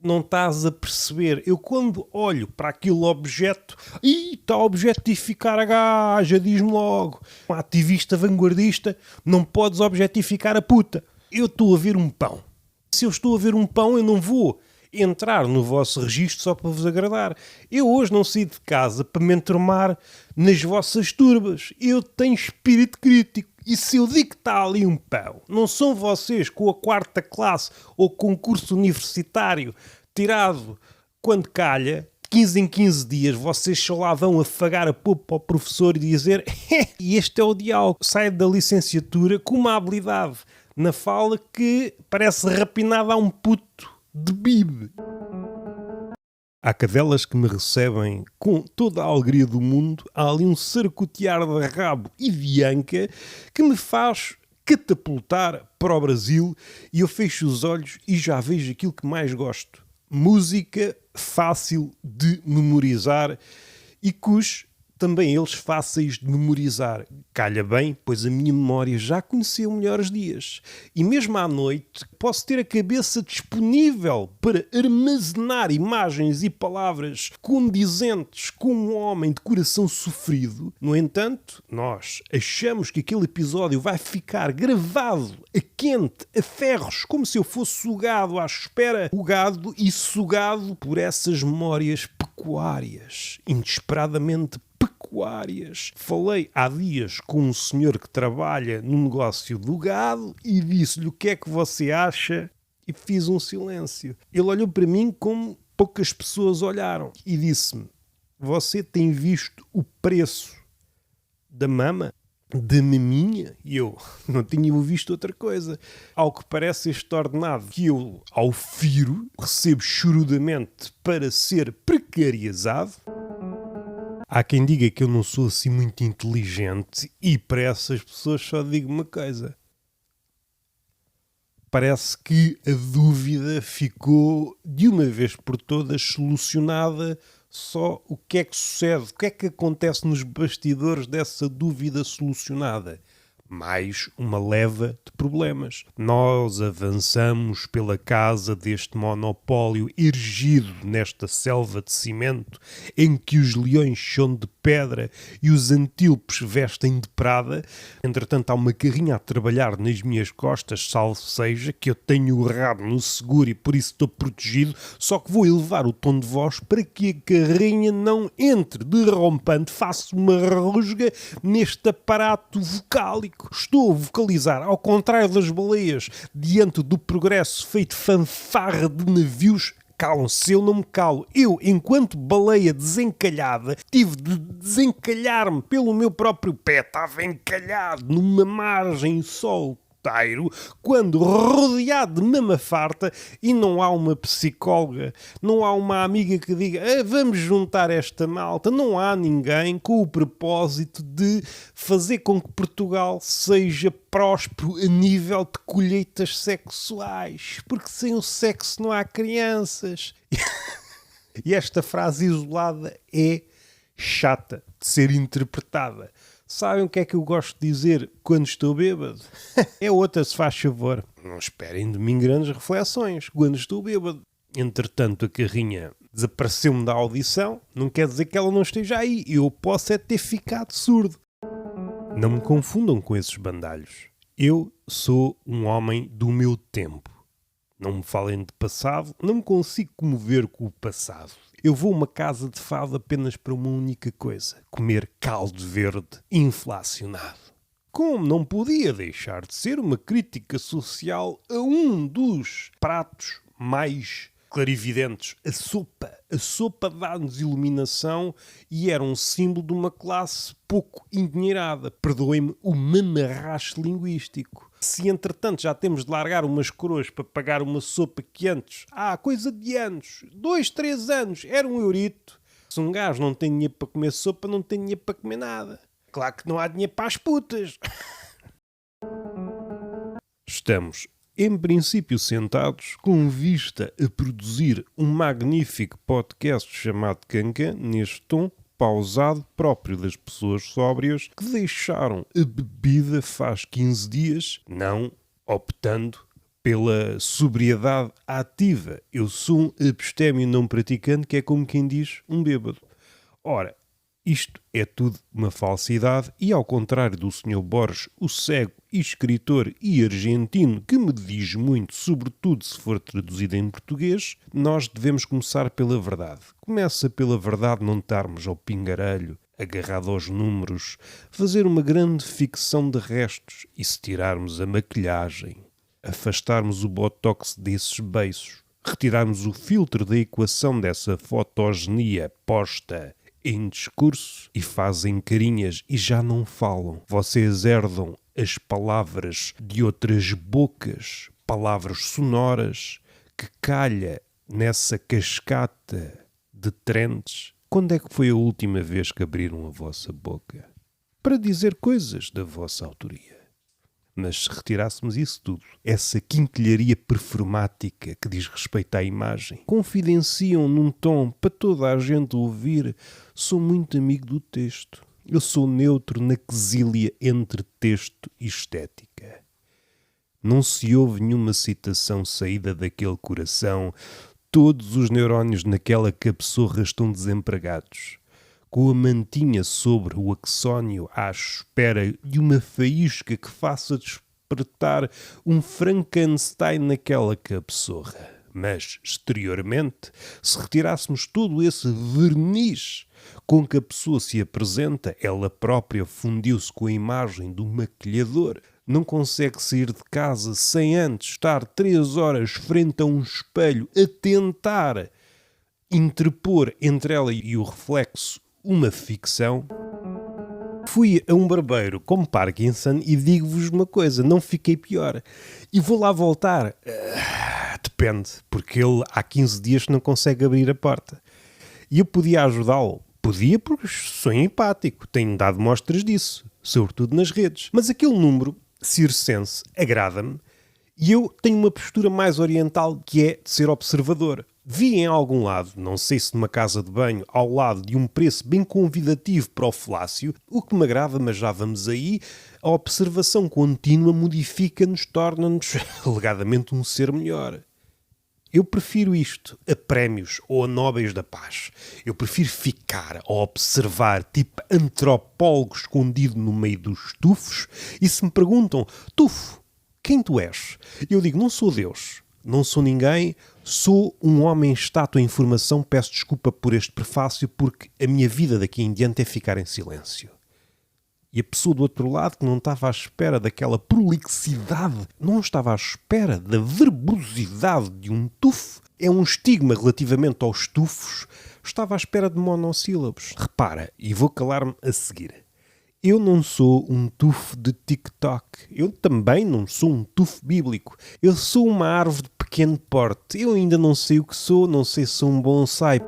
não estás a perceber. Eu quando olho para aquele objeto, está a objetificar a gaja, diz-me logo. Um ativista vanguardista, não podes objetificar a puta. Eu estou a ver um pão. Se eu estou a ver um pão, eu não vou entrar no vosso registro só para vos agradar. Eu hoje não saí de casa para me enturmar nas vossas turbas. Eu tenho espírito crítico. E se eu digo que está ali um pão, não são vocês com a quarta classe ou concurso universitário tirado quando calha, 15 em 15 dias, vocês só lá vão afagar a popa ao professor e dizer e este é o diálogo. Sai da licenciatura com uma habilidade na fala que parece rapinada a um puto de bibe. Há cadelas que me recebem com toda a alegria do mundo. Há ali um sarcotear de rabo e de anca que me faz catapultar para o Brasil e eu fecho os olhos e já vejo aquilo que mais gosto. Música fácil de memorizar e também eles fáceis de memorizar. Calha bem, pois a minha memória já conheceu melhores dias. E mesmo à noite posso ter a cabeça disponível para armazenar imagens e palavras condizentes com um homem de coração sofrido. No entanto, nós achamos que aquele episódio vai ficar gravado a quente, a ferros, como se eu fosse sugado à espera, rugado e sugado por essas memórias pecuárias, inesperadamente pecuárias. Falei há dias com um senhor que trabalha no negócio do gado e disse-lhe o que é que você acha e fiz um silêncio. Ele olhou para mim como poucas pessoas olharam e disse-me, você tem visto o preço da mama? Da maminha? E eu não tinha visto outra coisa. Ao que parece este ordenado que eu, ao firo, recebo chorudamente para ser precarizado. Há quem diga que eu não sou assim muito inteligente e para essas pessoas só digo uma coisa. Parece que a dúvida ficou de uma vez por todas solucionada. Só o que é que sucede, o que é que acontece nos bastidores dessa dúvida solucionada? Mais uma leva de problemas. Nós avançamos pela casa deste monopólio erigido nesta selva de cimento em que os leões são de pedra e os antílopes vestem de prada. Entretanto, há uma carrinha a trabalhar nas minhas costas, salvo seja, que eu tenho o rabo no seguro e por isso estou protegido, só que vou elevar o tom de voz para que a carrinha não entre derrompante, faça uma rusga neste aparato vocálico. Estou a vocalizar, ao contrário das baleias, diante do progresso feito fanfarra de navios. Calam-se, eu não me calo. Eu, enquanto baleia desencalhada, tive de desencalhar-me pelo meu próprio pé. Estava encalhado numa margem solteiro, quando rodeado de mama farta e não há uma psicóloga, não há uma amiga que diga vamos juntar esta malta. Não há ninguém com o propósito de fazer com que Portugal seja próspero a nível de colheitas sexuais, porque sem o sexo não há crianças. E esta frase isolada é chata de ser interpretada. Sabem o que é que eu gosto de dizer quando estou bêbado? É outra, se faz favor. Não esperem de mim grandes reflexões quando estou bêbado. Entretanto, a carrinha desapareceu-me da audição. Não quer dizer que ela não esteja aí. Eu posso é ter ficado surdo. Não me confundam com esses bandalhos. Eu sou um homem do meu tempo. Não me falem de passado. Não me consigo comover com o passado. Eu vou a uma casa de fado apenas para uma única coisa: comer caldo verde inflacionado. Como não podia deixar de ser uma crítica social a um dos pratos mais clarividentes. A sopa dá-nos iluminação e era um símbolo de uma classe pouco endinheirada. Perdoem-me o mamarracho linguístico. Se entretanto já temos de largar umas coroas para pagar uma sopa que antes, coisa de anos, 2, 3 anos, era um eurito. Se um gajo não tem dinheiro para comer sopa, não tem dinheiro para comer nada. Claro que não há dinheiro para as putas. Estamos, em princípio, sentados com vista a produzir um magnífico podcast chamado Cancan, neste tom pausado próprio das pessoas sóbrias que deixaram a bebida faz 15 dias, não optando pela sobriedade ativa. Eu sou um abstémio não praticante, que é como quem diz um bêbado. Ora, isto é tudo uma falsidade e, ao contrário do Sr. Borges, o cego, escritor e argentino, que me diz muito, sobretudo se for traduzido em português, nós devemos começar pela verdade. Começa pela verdade não estarmos ao pingarelho, agarrado aos números, fazer uma grande ficção de restos e se tirarmos a maquilhagem, afastarmos o botox desses beiços, retirarmos o filtro da equação dessa fotogenia posta em discurso e fazem carinhas e já não falam. Vocês herdam as palavras de outras bocas, palavras sonoras, que calha nessa cascata de trends. Quando é que foi a última vez que abriram a vossa boca para dizer coisas da vossa autoria? Mas se retirássemos isso tudo, essa quinquilharia performática que diz respeito à imagem, confidenciam num tom para toda a gente ouvir, sou muito amigo do texto. Eu sou neutro na quesília entre texto e estética. Não se ouve nenhuma citação saída daquele coração. Todos os neurónios naquela cabeçorra estão desempregados, com a mantinha sobre o axónio à espera de uma faísca que faça despertar um Frankenstein naquela cabeçorra. Mas, exteriormente, se retirássemos todo esse verniz com que a pessoa se apresenta, ela própria fundiu-se com a imagem do maquilhador. Não consegue sair de casa sem antes estar 3 horas frente a um espelho a tentar interpor entre ela e o reflexo uma ficção. Fui a um barbeiro com Parkinson e digo-vos uma coisa, não fiquei pior. E vou lá voltar. Depende, porque ele há 15 dias não consegue abrir a porta. E eu podia ajudá-lo. Podia, porque sou empático, tenho dado mostras disso, sobretudo nas redes. Mas aquele número circense agrada-me e eu tenho uma postura mais oriental, que é de ser observador. Vi em algum lado, não sei se numa casa de banho, ao lado de um preço bem convidativo para o falácio, o que me agrada, mas já vamos aí, a observação contínua modifica-nos, torna-nos, alegadamente, um ser melhor. Eu prefiro isto a prémios ou a nobres da paz. Eu prefiro ficar a observar, tipo antropólogo escondido no meio dos tufos, e se me perguntam, tufo, quem tu és? Eu digo, não sou Deus, não sou ninguém, sou um homem estátua em formação, peço desculpa por este prefácio, porque a minha vida daqui em diante é ficar em silêncio. E a pessoa do outro lado, que não estava à espera daquela prolixidade, não estava à espera da verbosidade de um tufo, é um estigma relativamente aos tufos, estava à espera de monossílabos. Repara, e vou calar-me a seguir. Eu não sou um tufo de TikTok. Eu também não sou um tufo bíblico. Eu sou uma árvore de pequeno porte. Eu ainda não sei o que sou, não sei se sou um bonsai.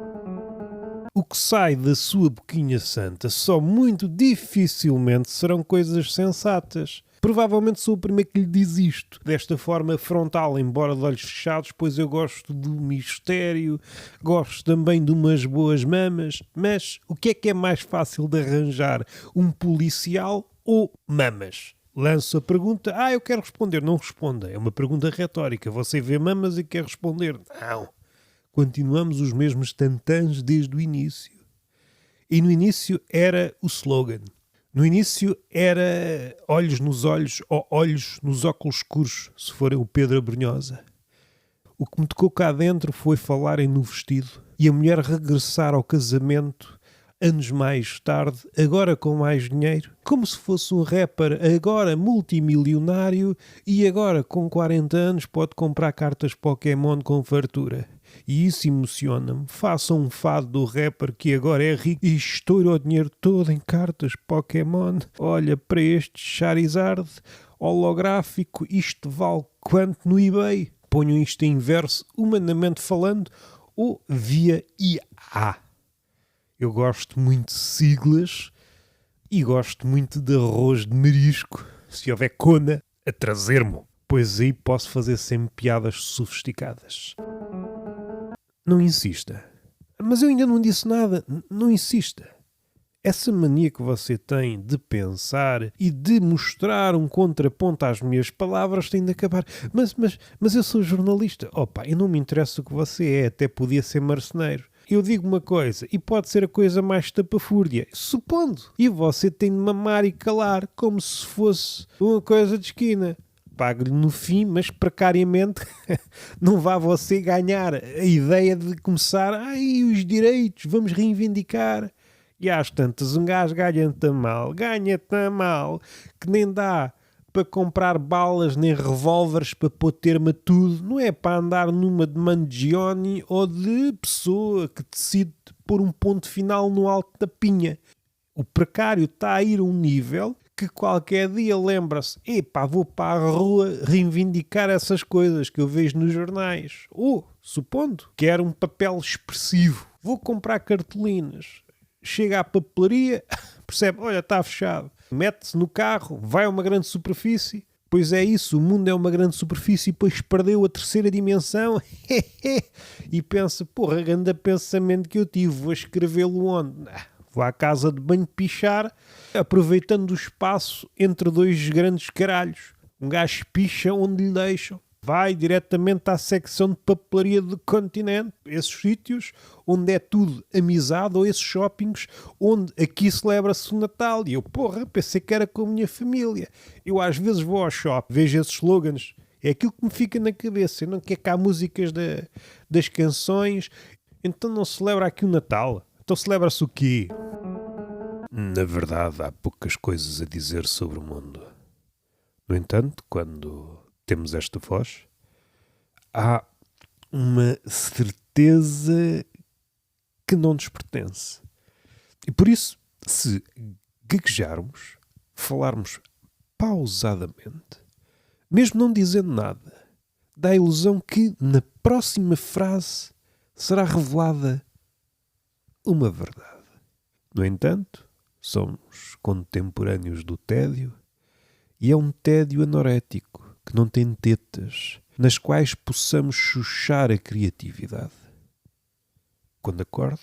O que sai da sua boquinha santa só muito dificilmente serão coisas sensatas. Provavelmente sou o primeiro que lhe diz isto, desta forma frontal, embora de olhos fechados, pois eu gosto do mistério, gosto também de umas boas mamas, mas o que é mais fácil de arranjar? Um policial ou mamas? Lanço a pergunta, eu quero responder, não responda, é uma pergunta retórica, você vê mamas e quer responder, não. Continuamos os mesmos tantãs desde o início. E no início era o slogan. No início era olhos nos olhos ou olhos nos óculos escuros, se forem o Pedro Abrunhosa. O que me tocou cá dentro foi falarem no vestido e a mulher regressar ao casamento anos mais tarde, agora com mais dinheiro, como se fosse um rapper agora multimilionário e agora com 40 anos pode comprar cartas Pokémon com fartura. E isso emociona-me. Façam um fado do rapper que agora é rico e estoura o dinheiro todo em cartas Pokémon. Olha para este Charizard holográfico, isto vale quanto no eBay? Ponham isto em verso, humanamente falando, ou via IA. Eu gosto muito de siglas e gosto muito de arroz de marisco. Se houver cona, a trazer-me. Pois aí posso fazer sempre piadas sofisticadas. Não insista. Mas eu ainda não disse nada. Não insista. Essa mania que você tem de pensar e de mostrar um contraponto às minhas palavras tem de acabar. Mas eu sou jornalista. Opa, eu não me interessa o que você é. Até podia ser marceneiro. Eu digo uma coisa e pode ser a coisa mais estapafúrdia. Supondo. E você tem de mamar e calar como se fosse uma coisa de esquina. Pago-lhe no fim, mas precariamente não vá você ganhar a ideia de começar os direitos, vamos reivindicar. E às tantas um gajo ganha tão mal, que nem dá para comprar balas nem revólveres para pôr termo a tudo. Não é para andar numa de Mangione ou de pessoa que decide pôr um ponto final no alto da pinha. O precário está a ir a um nível que qualquer dia lembra-se, vou para a rua reivindicar essas coisas que eu vejo nos jornais. Ou, supondo, quero um papel expressivo, vou comprar cartolinas. Chega à papelaria, percebe, olha, está fechado. Mete-se no carro, vai a uma grande superfície. Pois é isso, o mundo é uma grande superfície e depois perdeu a terceira dimensão. E pensa, grande pensamento que eu tive, vou escrevê-lo onde? Vou à casa de banho pichar, aproveitando o espaço entre dois grandes caralhos. Um gajo picha onde lhe deixam. Vai diretamente à secção de papelaria do Continente. Esses sítios onde é tudo amizade, ou esses shoppings onde aqui celebra-se o Natal. E eu, pensei que era com a minha família. Eu às vezes vou ao shopping, vejo esses slogans. É aquilo que me fica na cabeça. Eu não quero cá músicas das canções. Então não celebra aqui o Natal? Então celebra-se o quê? Na verdade, há poucas coisas a dizer sobre o mundo. No entanto, quando temos esta voz, há uma certeza que não nos pertence. E por isso, se gaguejarmos, falarmos pausadamente, mesmo não dizendo nada, dá a ilusão que na próxima frase será revelada uma verdade. No entanto, somos contemporâneos do tédio e é um tédio anorético que não tem tetas nas quais possamos chuchar a criatividade. Quando acordo,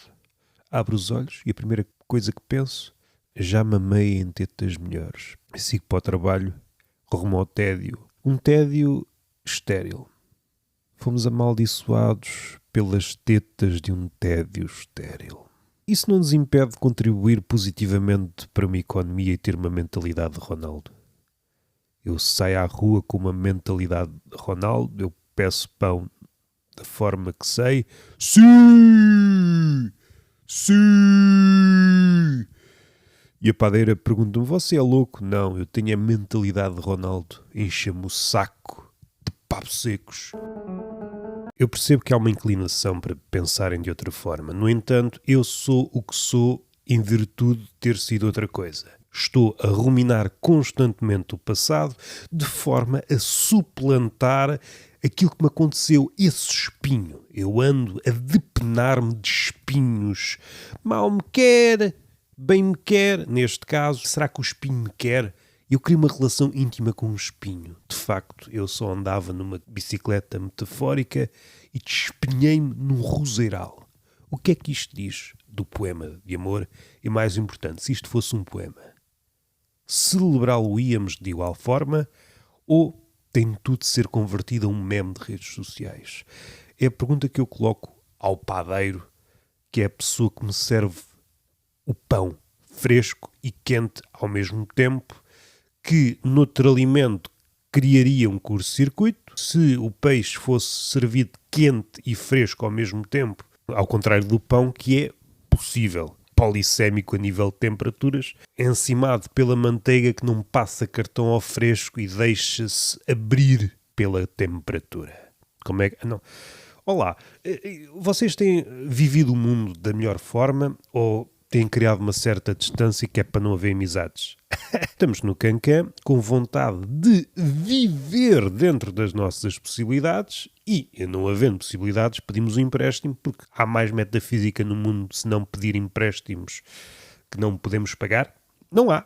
abro os olhos e a primeira coisa que penso, já mamei em tetas melhores. E sigo para o trabalho, rumo ao tédio. Um tédio estéril. Fomos amaldiçoados pelas tetas de um tédio estéril. Isso não nos impede de contribuir positivamente para uma economia e ter uma mentalidade de Ronaldo. Eu saio à rua com uma mentalidade de Ronaldo, eu peço pão da forma que sei. Sim! Sim! E a padeira pergunta-me, você é louco? Não, eu tenho a mentalidade de Ronaldo. Encha-me o saco de papos secos. Eu percebo que há uma inclinação para pensarem de outra forma. No entanto, eu sou o que sou em virtude de ter sido outra coisa. Estou a ruminar constantemente o passado de forma a suplantar aquilo que me aconteceu, esse espinho. Eu ando a depenar-me de espinhos. Mal me quer, bem me quer. Neste caso, será que o espinho me quer? Eu crio uma relação íntima com um espinho. De facto, eu só andava numa bicicleta metafórica e despenhei-me num roseiral. O que é que isto diz do poema de amor? E mais importante, se isto fosse um poema, celebrá-lo-íamos de igual forma ou tem tudo de ser convertido a um meme de redes sociais? É a pergunta que eu coloco ao padeiro, que é a pessoa que me serve o pão fresco e quente ao mesmo tempo, que noutro alimento criaria um curto-circuito. Se o peixe fosse servido quente e fresco ao mesmo tempo, ao contrário do pão, que é possível, polissémico a nível de temperaturas, encimado pela manteiga que não passa cartão ao fresco e deixa-se abrir pela temperatura. Como é que... Não. Olá, vocês têm vivido o mundo da melhor forma ou têm criado uma certa distância que é para não haver amizades? Estamos no Cancan com vontade de viver dentro das nossas possibilidades e, não havendo possibilidades, pedimos um empréstimo porque há mais metafísica no mundo se não pedir empréstimos que não podemos pagar? Não há.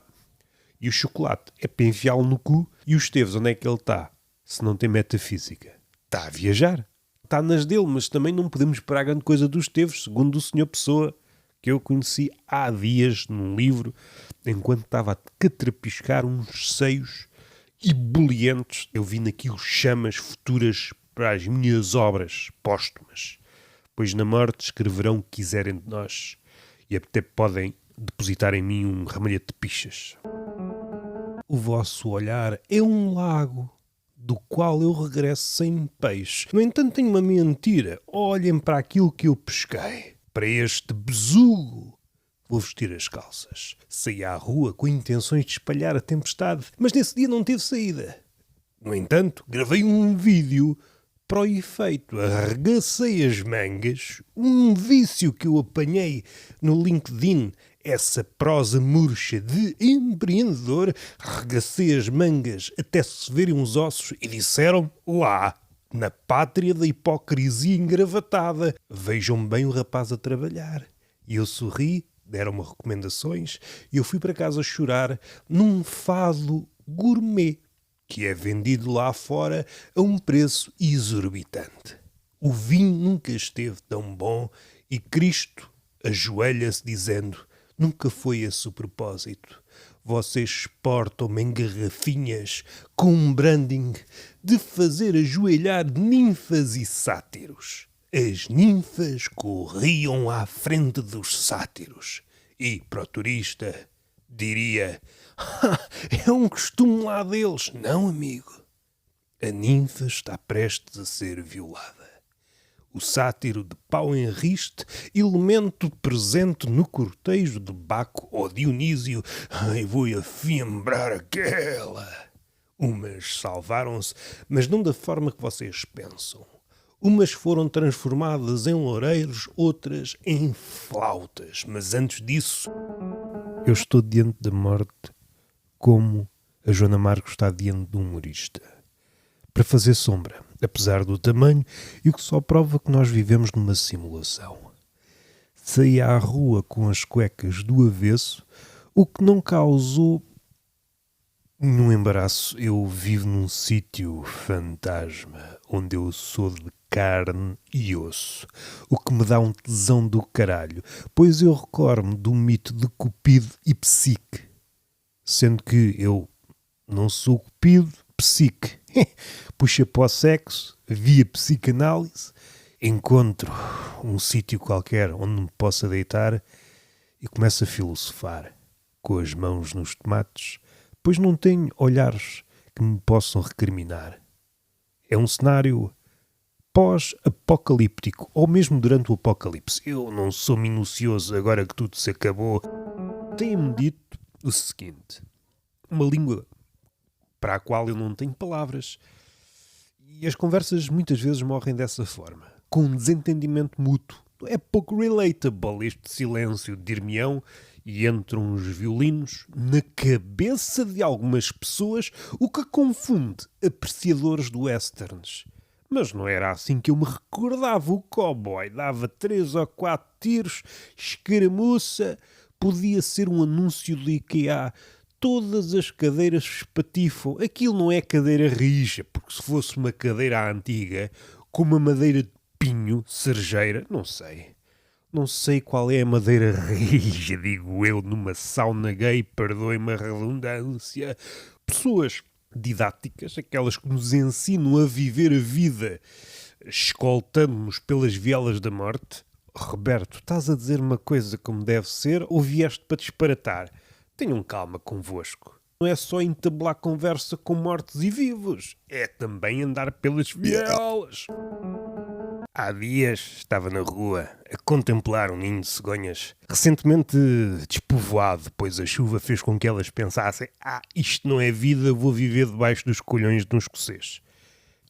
E o chocolate é para enfiá-lo no cu e o Esteves, onde é que ele está? Se não tem metafísica. Está a viajar. Está nas dele, mas também não podemos esperar grande coisa dos Esteves, segundo o Sr. Pessoa, que eu conheci há dias num livro, enquanto estava a catrapiscar uns seios ebulientes. Eu vi naquilo chamas futuras para as minhas obras póstumas. Pois na morte escreverão o que quiserem de nós e até podem depositar em mim um ramalhete de pichas. O vosso olhar é um lago do qual eu regresso sem peixe. No entanto, tenho uma mentira. Olhem para aquilo que eu pesquei. Para este besugo vou vestir as calças. Saí à rua com intenções de espalhar a tempestade, mas nesse dia não teve saída. No entanto, gravei um vídeo para o efeito. Arregacei as mangas, um vício que eu apanhei no LinkedIn, essa prosa murcha de empreendedor. Arregacei as mangas até se verem uns ossos e disseram lá, na pátria da hipocrisia engravatada, vejam bem o rapaz a trabalhar. E eu sorri, deram-me recomendações e eu fui para casa chorar num fado gourmet que é vendido lá fora a um preço exorbitante. O vinho nunca esteve tão bom e Cristo ajoelha-se dizendo: nunca foi esse o propósito. Vocês exportam-me em garrafinhas com um branding de fazer ajoelhar ninfas e sátiros. As ninfas corriam à frente dos sátiros. E, para o turista, diria: é um costume lá deles. Não, amigo. A ninfa está prestes a ser violada. O sátiro de pau em riste, elemento presente no cortejo de Baco ou Dionísio. Ai, vou afiembrar aquela. Umas salvaram-se, mas não da forma que vocês pensam. Umas foram transformadas em loureiros, outras em flautas. Mas antes disso, eu estou diante da morte como a Joana Marques está diante de um humorista. Para fazer sombra, apesar do tamanho, e o que só prova que nós vivemos numa simulação. Saí à rua com as cuecas do avesso, o que não causou nenhum embaraço. Eu vivo num sítio fantasma, onde eu sou de carne e osso, o que me dá um tesão do caralho, pois eu recordo-me do mito de Cupido e Psique, sendo que eu não sou Cupido, Psique. Puxa para o sexo, via psicanálise, encontro um sítio qualquer onde me possa deitar e começo a filosofar, com as mãos nos tomates, pois não tenho olhares que me possam recriminar. É um cenário pós-apocalíptico, ou mesmo durante o apocalipse. Eu não sou minucioso agora que tudo se acabou. Tem-me dito o seguinte: uma língua para a qual eu não tenho palavras. E as conversas muitas vezes morrem dessa forma, com um desentendimento mútuo. É pouco relatable este silêncio de Irmião e entram uns violinos na cabeça de algumas pessoas, o que confunde apreciadores do westerns. Mas não era assim que eu me recordava. O cowboy dava 3 ou 4 tiros, escaramuça, podia ser um anúncio de IKEA. Todas as cadeiras espatifam. Aquilo não é cadeira rija, porque se fosse uma cadeira antiga, com uma madeira de pinho, cerejeira, não sei. Não sei qual é a madeira rija, digo eu, numa sauna gay, perdoem-me a redundância. Pessoas didáticas, aquelas que nos ensinam a viver a vida, escoltando-nos pelas vielas da morte. Roberto, estás a dizer uma coisa como deve ser ou vieste para disparatar? Tenham calma convosco. Não é só entabular conversa com mortos e vivos. É também andar pelas vielas. Há dias estava na rua a contemplar um ninho de cegonhas recentemente despovoado, pois a chuva fez com que elas pensassem: isto não é vida, vou viver debaixo dos colhões de um escocês.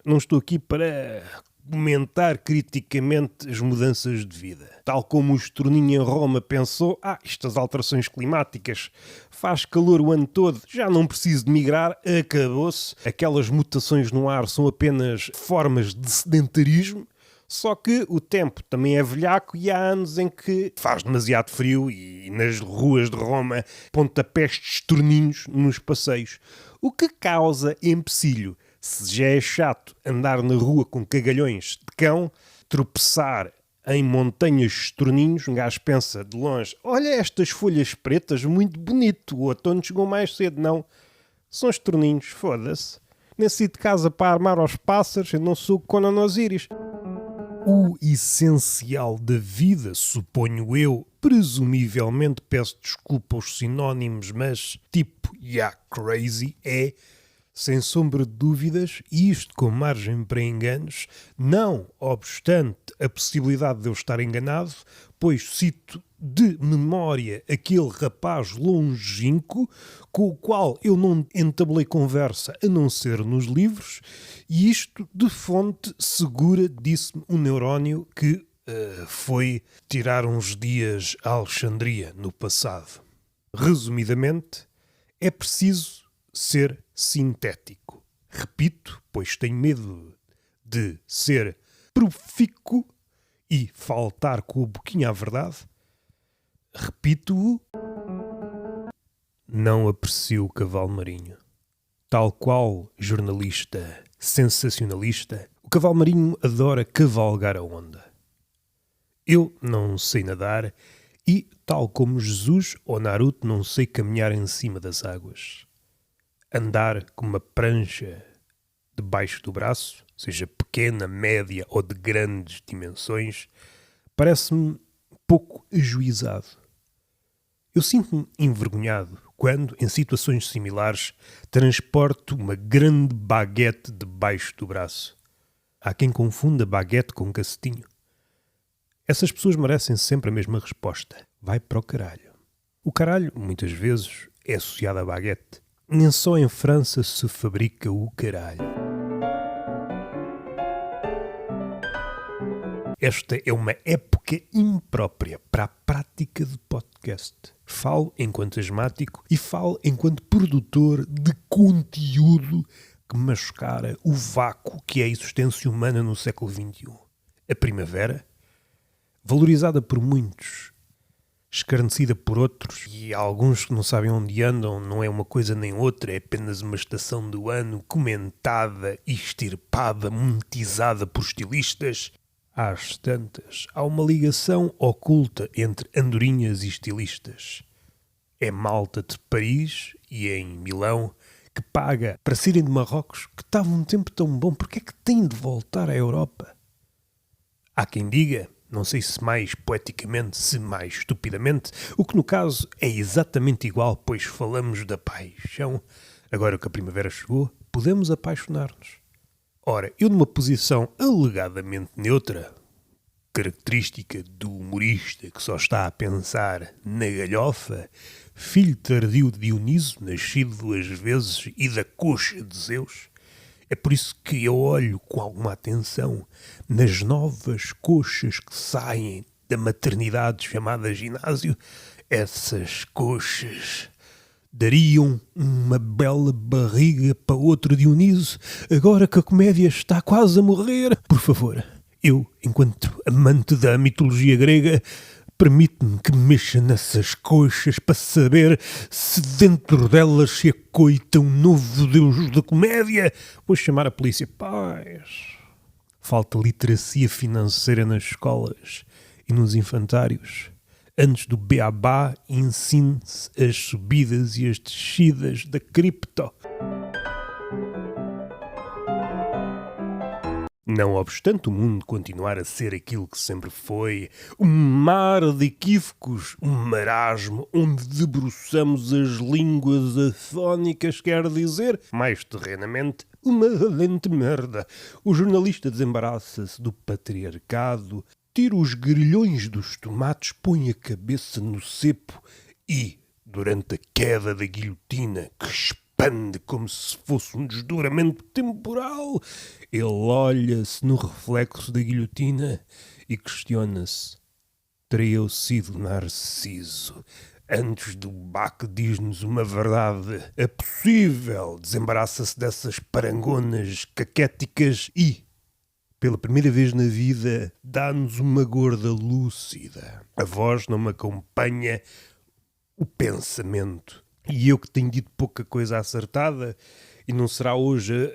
Não estou aqui para comentar criticamente as mudanças de vida. Tal como o Estorninho em Roma pensou, estas alterações climáticas, faz calor o ano todo, já não preciso de migrar, acabou-se. Aquelas mutações no ar são apenas formas de sedentarismo, só que o tempo também é velhaco e há anos em que faz demasiado frio e nas ruas de Roma pontapés de estorninhos nos passeios, o que causa empecilho. Se já é chato andar na rua com cagalhões de cão, tropeçar em montanhas de estorninhos, um gajo pensa de longe, olha estas folhas pretas, muito bonito, o outono chegou mais cedo. Não, são estorninhos, foda-se. Nem saí de casa para armar aos pássaros, eu não sou Conan Osiris. O essencial da vida, suponho eu, presumivelmente, peço desculpa aos sinónimos, mas tipo, crazy, é, sem sombra de dúvidas, e isto com margem para enganos, não obstante a possibilidade de eu estar enganado, pois cito de memória aquele rapaz longínquo com o qual eu não entablei conversa a não ser nos livros, e isto de fonte segura, disse-me um neurónio que foi tirar uns dias a Alexandria no passado. Resumidamente, é preciso ser sintético. Repito, pois tenho medo de ser profícuo e faltar com o boquinho à verdade. Repito-o, não aprecio o cavalo marinho. Tal qual jornalista sensacionalista, o cavalo marinho adora cavalgar a onda. Eu não sei nadar e, tal como Jesus ou Naruto, não sei caminhar em cima das águas. Andar com uma prancha debaixo do braço, seja pequena, média ou de grandes dimensões, parece-me pouco ajuizado. Eu sinto-me envergonhado quando, em situações similares, transporto uma grande baguete debaixo do braço. Há quem confunda baguete com cacetinho. Essas pessoas merecem sempre a mesma resposta. Vai para o caralho. O caralho, muitas vezes, é associado à baguete. Nem só em França se fabrica o caralho. Esta é uma época imprópria para a prática de podcast. Falo enquanto asmático e falo enquanto produtor de conteúdo que mascara o vácuo que é a existência humana no século XXI. A primavera, valorizada por muitos, escarnecida por outros, e alguns que não sabem onde andam, não é uma coisa nem outra, é apenas uma estação do ano comentada, extirpada, monetizada por estilistas. Às tantas, há uma ligação oculta entre andorinhas e estilistas. É malta de Paris e em Milão que paga para saírem de Marrocos, que estava um tempo tão bom, porque é que têm de voltar à Europa? Há quem diga, não sei se mais poeticamente, se mais estupidamente, o que no caso é exatamente igual, pois falamos da paixão. Agora que a primavera chegou, podemos apaixonar-nos. Ora, eu numa posição alegadamente neutra, característica do humorista que só está a pensar na galhofa, filho tardio de Dioniso, nascido 2 vezes e da coxa de Zeus, é por isso que eu olho com alguma atenção nas novas coxas que saem da maternidade chamada ginásio. Essas coxas dariam uma bela barriga para outro Dioniso, agora que a comédia está quase a morrer. Por favor, eu, enquanto amante da mitologia grega, permite-me que mexa nessas coxas para saber se dentro delas se acoita um novo deus da comédia. Vou chamar a polícia. Paz. Falta literacia financeira nas escolas e nos infantários. Antes do beabá, ensine-se as subidas e as descidas da cripto. Não obstante o mundo continuar a ser aquilo que sempre foi, um mar de equívocos, um marasmo onde debruçamos as línguas afónicas, quer dizer, mais terrenamente, uma valente merda. O jornalista desembaraça-se do patriarcado, tira os grilhões dos tomates, põe a cabeça no cepo e, durante a queda da guilhotina que expande como se fosse um desdobramento temporal. Ele olha-se no reflexo da guilhotina e questiona-se: terei eu sido Narciso? Antes do baque diz-nos uma verdade. É possível. Desembaraça-se dessas parangonas caquéticas e, pela primeira vez na vida, dá-nos uma gorda lúcida. A voz não me acompanha o pensamento. E eu que tenho dito pouca coisa acertada, e não será hoje